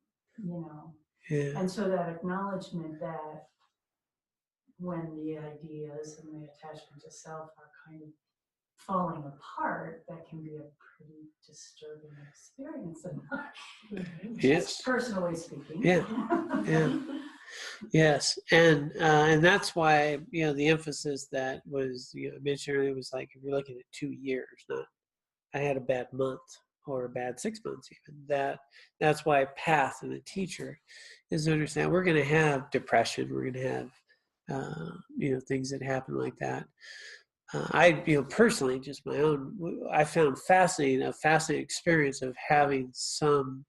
And so that acknowledgement that when the ideas and the attachment to self are kind of falling apart, that can be a pretty disturbing experience. Yes. Personally speaking. Yeah. Yes, and that's why the emphasis that was mentioned earlier was like, if you're looking at 2 years, not I had a bad month or a bad 6 months even. That's why path and a teacher is to understand we're going to have depression, we're going to have things that happen like that. I personally, just my own, I found a fascinating experience of having some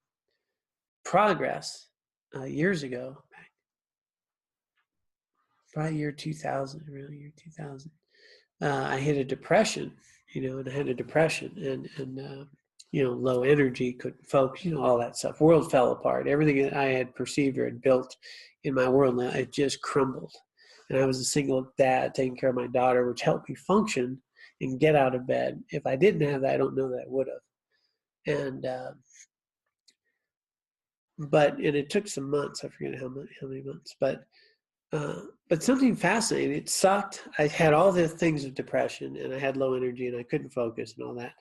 progress years ago. Probably year 2000, really year 2000. I hit a depression, and I had a depression and low energy, couldn't focus, all that stuff. World fell apart. Everything that I had perceived or had built in my world, it just crumbled. And I was a single dad taking care of my daughter, which helped me function and get out of bed. If I didn't have that, I don't know that I would have. And and it took some months. I forget how many months, but something fascinating. It sucked. I had all the things of depression, and I had low energy, and I couldn't focus, and all that.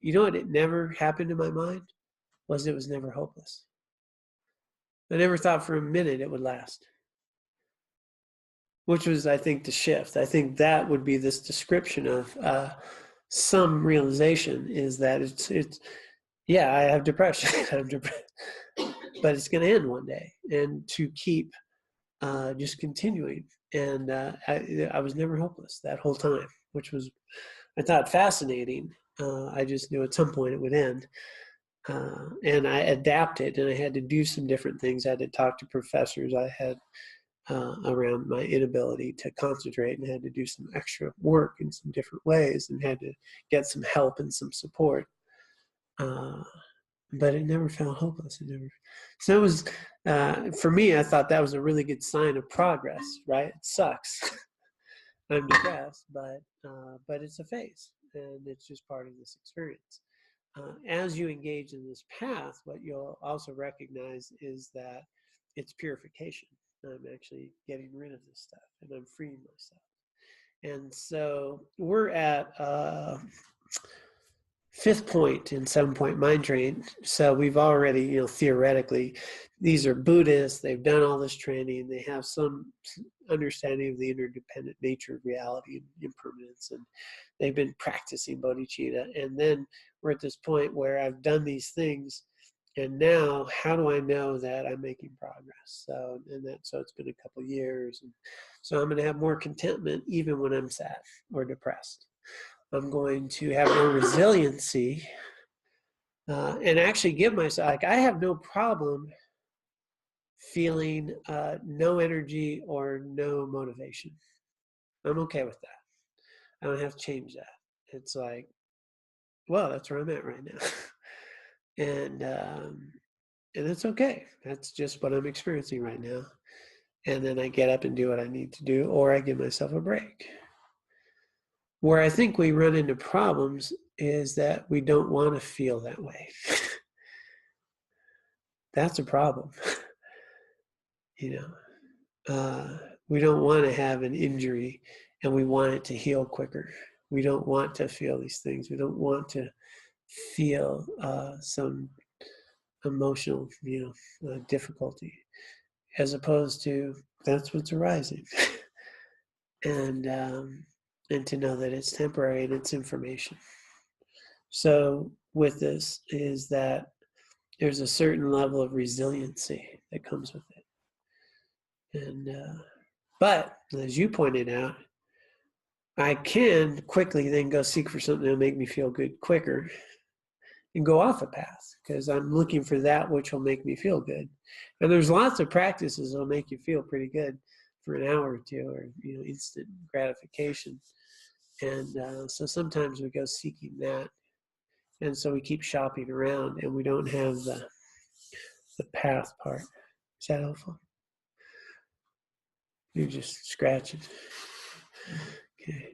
You know what? It never happened in my mind was it was never hopeless. I never thought for a minute it would last, which was, I think, the shift. I think that would be this description of some realization is that it's yeah, I have depression, I'm depressed, but it's going to end one day, and to keep just continuing. And I was never hopeless that whole time, which was, I thought, fascinating. I just knew at some point it would end. And I adapted, and I had to do some different things. I had to talk to professors I had around my inability to concentrate, and had to do some extra work in some different ways, and had to get some help and some support. But it never felt hopeless. It never. So it was, for me, I thought that was a really good sign of progress, right? It sucks. I'm depressed, but it's a phase, and it's just part of this experience. As you engage in this path, what you'll also recognize is that it's purification. I'm actually getting rid of this stuff, and I'm freeing myself. And so we're at fifth point in 7-point mind train. So we've already, theoretically, these are Buddhists. They've done all this training. They have some understanding of the interdependent nature of reality and impermanence, and they've been practicing bodhicitta. And then we're at this point where I've done these things, and now how do I know that I'm making progress? So it's been a couple of years, and so I'm going to have more contentment even when I'm sad or depressed. I'm going to have more resiliency, and actually give myself, like, I have no problem feeling no energy or no motivation. I'm okay with that. I don't have to change that. It's like, well, that's where I'm at right now. And it's okay. That's just what I'm experiencing right now. And then I get up and do what I need to do, or I give myself a break. Where I think we run into problems is that we don't want to feel that way. That's a problem. We don't want to have an injury, and we want it to heal quicker. We don't want to feel these things. We don't want to feel some emotional, difficulty, as opposed to that's what's arising. And to know that it's temporary and it's information. So with this is that there's a certain level of resiliency that comes with it. And but as you pointed out, I can quickly then go seek for something that'll make me feel good quicker and go off a path, because I'm looking for that which will make me feel good. And there's lots of practices that'll make you feel pretty good for an hour or two, or instant gratification. And so sometimes we go seeking that, and so we keep shopping around, and we don't have the path part. Is that helpful? You're just scratching. Okay.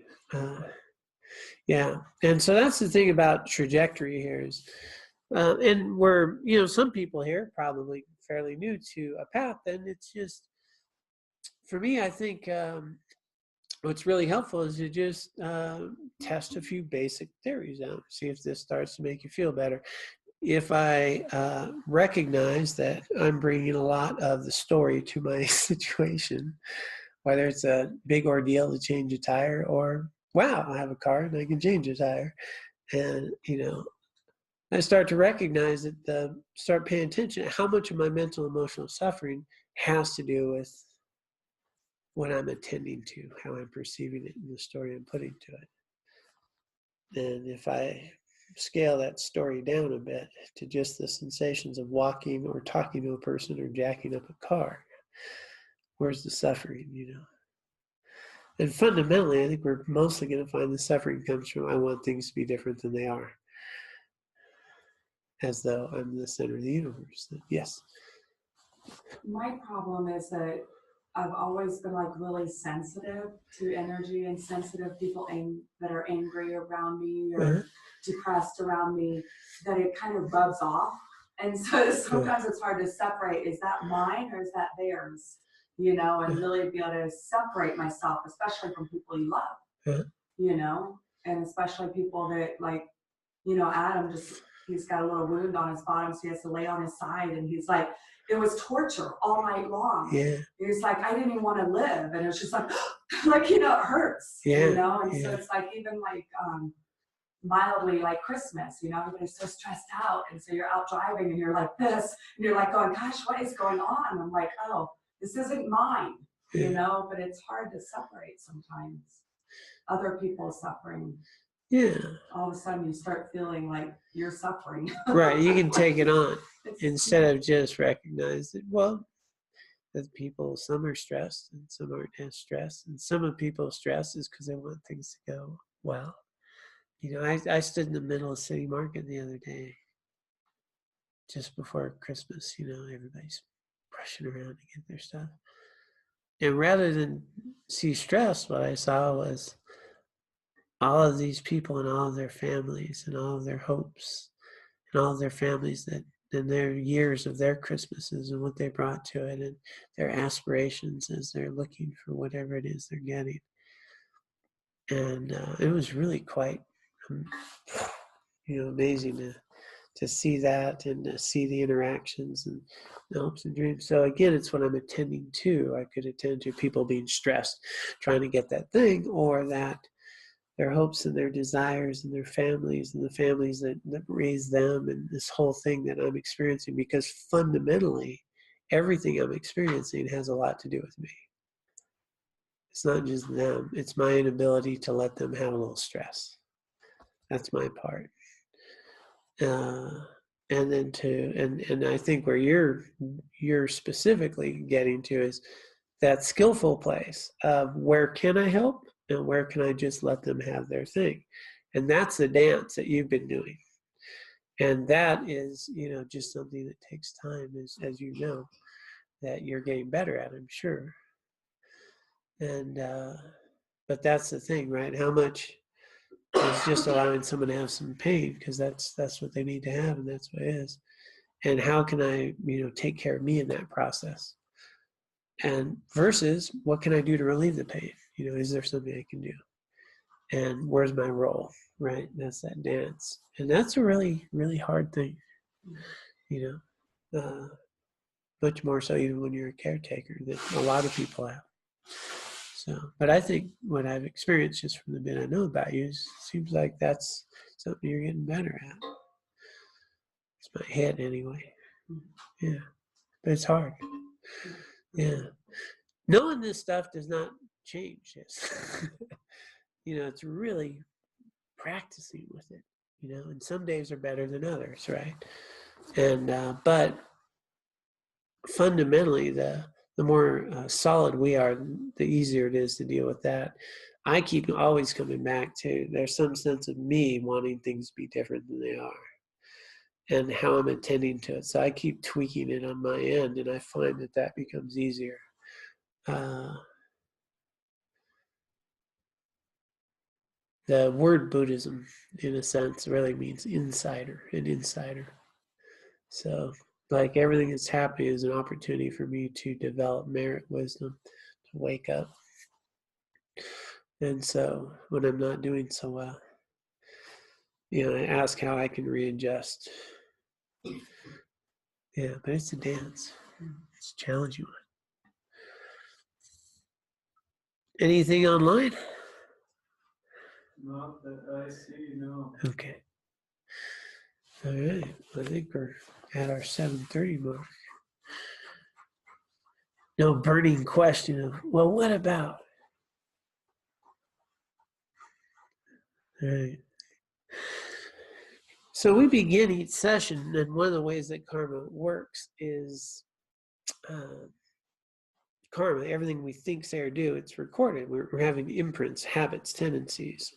Yeah. And so that's the thing about trajectory here is, and we're, some people here probably fairly new to a path, and it's just, for me, I think what's really helpful is to just test a few basic theories out, see if this starts to make you feel better. If I recognize that I'm bringing a lot of the story to my situation, whether it's a big ordeal to change a tire, or, wow, I have a car and I can change a tire. And, I start to recognize that start paying attention to how much of my mental, emotional suffering has to do with what I'm attending to, how I'm perceiving it, in the story I'm putting to it. And if I scale that story down a bit to just the sensations of walking or talking to a person or jacking up a car, where's the suffering, And fundamentally, I think we're mostly going to find the suffering comes from, I want things to be different than they are, as though I'm the center of the universe. Yes? My problem is that I've always been like really sensitive to energy and sensitive people that are angry around me or depressed around me, that it kind of rubs off. And so sometimes it's hard to separate, is that mine or is that theirs? You know, and really be able to separate myself, especially from people you love, you know, and especially people that like, you know, Adam he's got a little wound on his bottom, so he has to lay on his side, and he's like, it was torture all night long. Yeah. He's like, I didn't even want to live, and it's just like, like, you know, it hurts, you know, and so it's like even like mildly like Christmas, you know, everybody's so stressed out, and so you're out driving and you're like this, and you're like going, gosh, what is going on? And I'm like, oh, this isn't mine, you know, but it's hard to separate sometimes. Other people suffering. Yeah. All of a sudden you start feeling like you're suffering. Right. You can take it on instead of just recognize that, well, that people, some are stressed and some aren't as stressed. And some of people's stress is because they want things to go well. You know, I stood in the middle of City Market the other day, just before Christmas, you know, everybody's rushing around to get their stuff. And rather than see stress, what I saw was all of these people and all of their families and all of their hopes and all of their families that and their years of their Christmases and what they brought to it and their aspirations as they're looking for whatever it is they're getting. And it was really quite, you know, amazing to see that and to see the interactions and the hopes and dreams. So again, it's what I'm attending to. I could attend to people being stressed, trying to get that thing, or that their hopes and their desires and their families and the families that raise them and this whole thing that I'm experiencing, because fundamentally, everything I'm experiencing has a lot to do with me. It's not just them. It's my inability to let them have a little stress. That's my part. And then and I think where you're specifically getting to is that skillful place of where can I help and where can I just let them have their thing. And that's the dance that you've been doing. And that is, you know, just something that takes time, as you know, that you're getting better at, I'm sure. And but that's the thing, right? How much is just allowing someone to have some pain, because that's what they need to have, and that's what it is. And how can I, you know, take care of me in that process? And versus what can I do to relieve the pain? You know, is there something I can do? And where's my role, right? That's that dance. And that's a really, really hard thing, you know, much more so even when you're a caretaker that a lot of people have. So, but I think what I've experienced just from the bit I know about you seems like that's something you're getting better at. It's my head anyway. Yeah, but it's hard. Yeah. Knowing this stuff does not change this. You know, it's really practicing with it, you know, and some days are better than others, right? And, but fundamentally, the more solid we are, the easier it is to deal with that. I keep always coming back to there's some sense of me wanting things to be different than they are and how I'm attending to it. So I keep tweaking it on my end, and I find that becomes easier. The word Buddhism, in a sense, really means insider, an insider. So, like everything that's happening is an opportunity for me to develop merit, wisdom, to wake up. And so, when I'm not doing so well, you know, I ask how I can readjust. Yeah, but it's a dance. It's a challenging one. Anything online? Not that I see, no. Okay. All right. I think we're at our 7:30 mark. No burning question of, well, what about? All right. So we begin each session, and one of the ways that karma works is karma, everything we think, say, or do, it's recorded. We're having imprints, habits, tendencies,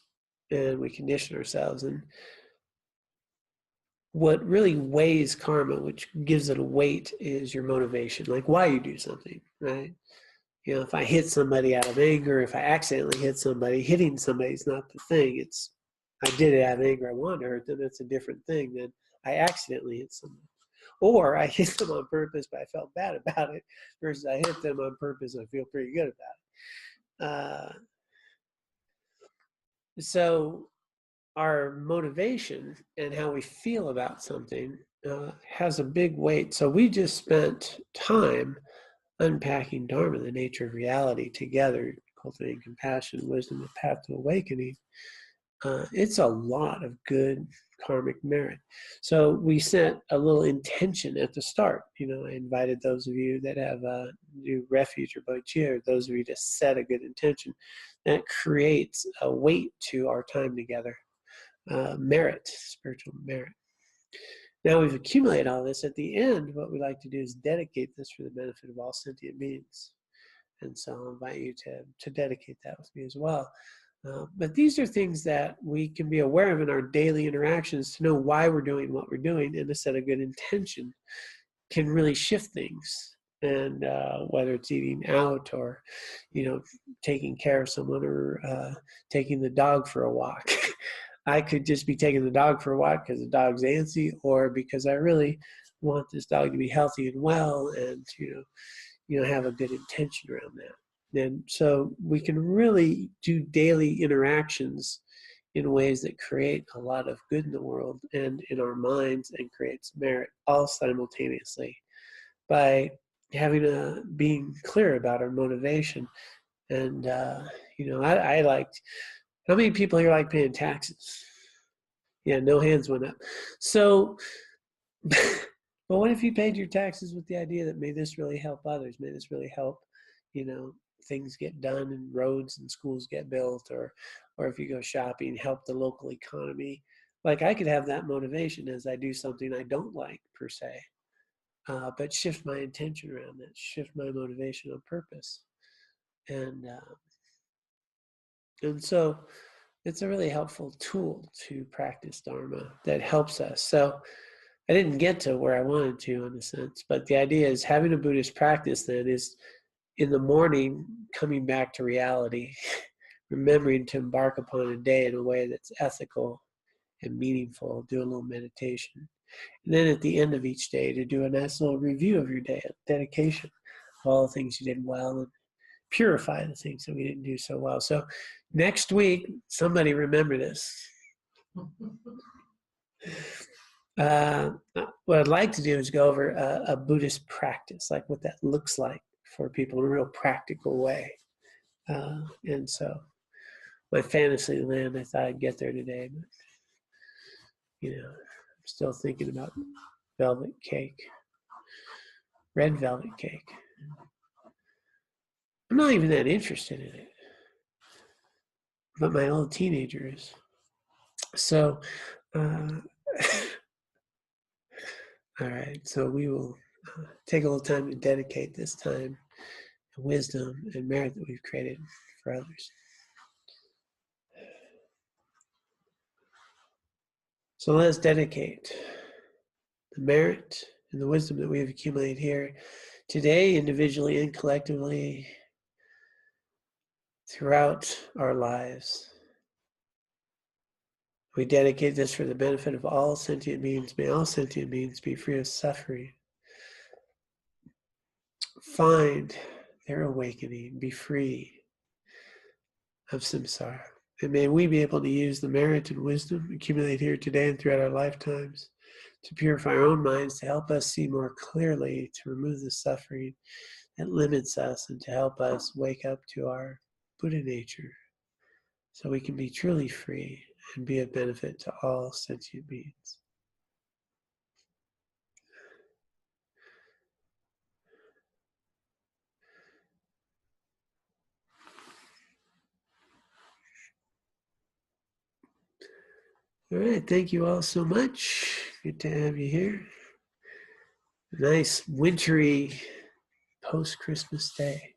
and we condition ourselves. And what really weighs karma, which gives it a weight, is your motivation, like why you do something, right? You know, if I hit somebody out of anger, if I accidentally hit somebody, hitting somebody is not the thing. It's, I did it out of anger, I wanted to hurt them, that's a different thing than I accidentally hit someone. Or I hit them on purpose, but I felt bad about it, versus I hit them on purpose and I feel pretty good about it. So our motivation and how we feel about something has a big weight. So we just spent time unpacking Dharma, the nature of reality, together, cultivating compassion, wisdom, the path to awakening. It's a lot of good karmic merit. So we set a little intention at the start. You know, I invited those of you that have new refuge or bodhicitta, those of you to set a good intention. That creates a weight to our time together, merit, spiritual merit. Now we've accumulated all this. At the end, what we like to do is dedicate this for the benefit of all sentient beings. And so I'll invite you to dedicate that with me as well. But these are things that we can be aware of in our daily interactions to know why we're doing what we're doing, and to set a good intention can really shift things. And whether it's eating out, or, you know, taking care of someone, or taking the dog for a walk. I could just be taking the dog for a walk because the dog's antsy, or because I really want this dog to be healthy and well, and you know, have a good intention around that. And so we can really do daily interactions in ways that create a lot of good in the world and in our minds, and creates merit all simultaneously by being clear about our motivation. And you know, I liked, how many people here like paying taxes? Yeah, no hands went up. So, but what if you paid your taxes with the idea that may this really help others? May this really help, you know, things get done and roads and schools get built, or if you go shopping, help the local economy. Like, I could have that motivation as I do something I don't like per se, but shift my intention around that, shift my motivation on purpose. And so it's a really helpful tool to practice Dharma that helps us. So I didn't get to where I wanted to, in a sense, but the idea is having a Buddhist practice then is, in the morning, coming back to reality, remembering to embark upon a day in a way that's ethical and meaningful, do a little meditation. And then at the end of each day, to do a nice little review of your day, a dedication of all the things you did well, and purify the things that we didn't do so well. So next week, somebody remember this. What I'd like to do is go over a Buddhist practice, like what that looks like for people in a real practical way. And so my fantasy land, I thought I'd get there today, but, you know, I'm still thinking about velvet cake, red velvet cake. I'm not even that interested in it, but my old teenager is. So, all right, so we will take a little time to dedicate this time to wisdom and merit that we've created for others. So let's dedicate the merit and the wisdom that we have accumulated here today, individually and collectively, throughout our lives. We dedicate this for the benefit of all sentient beings. May all sentient beings be free of suffering, find their awakening, be free of samsara. And may we be able to use the merit and wisdom accumulated here today and throughout our lifetimes to purify our own minds, to help us see more clearly, to remove the suffering that limits us, and to help us wake up to our Buddha nature so we can be truly free and be of benefit to all sentient beings. All right, thank you all so much. Good to have you here. Nice wintry post-Christmas day.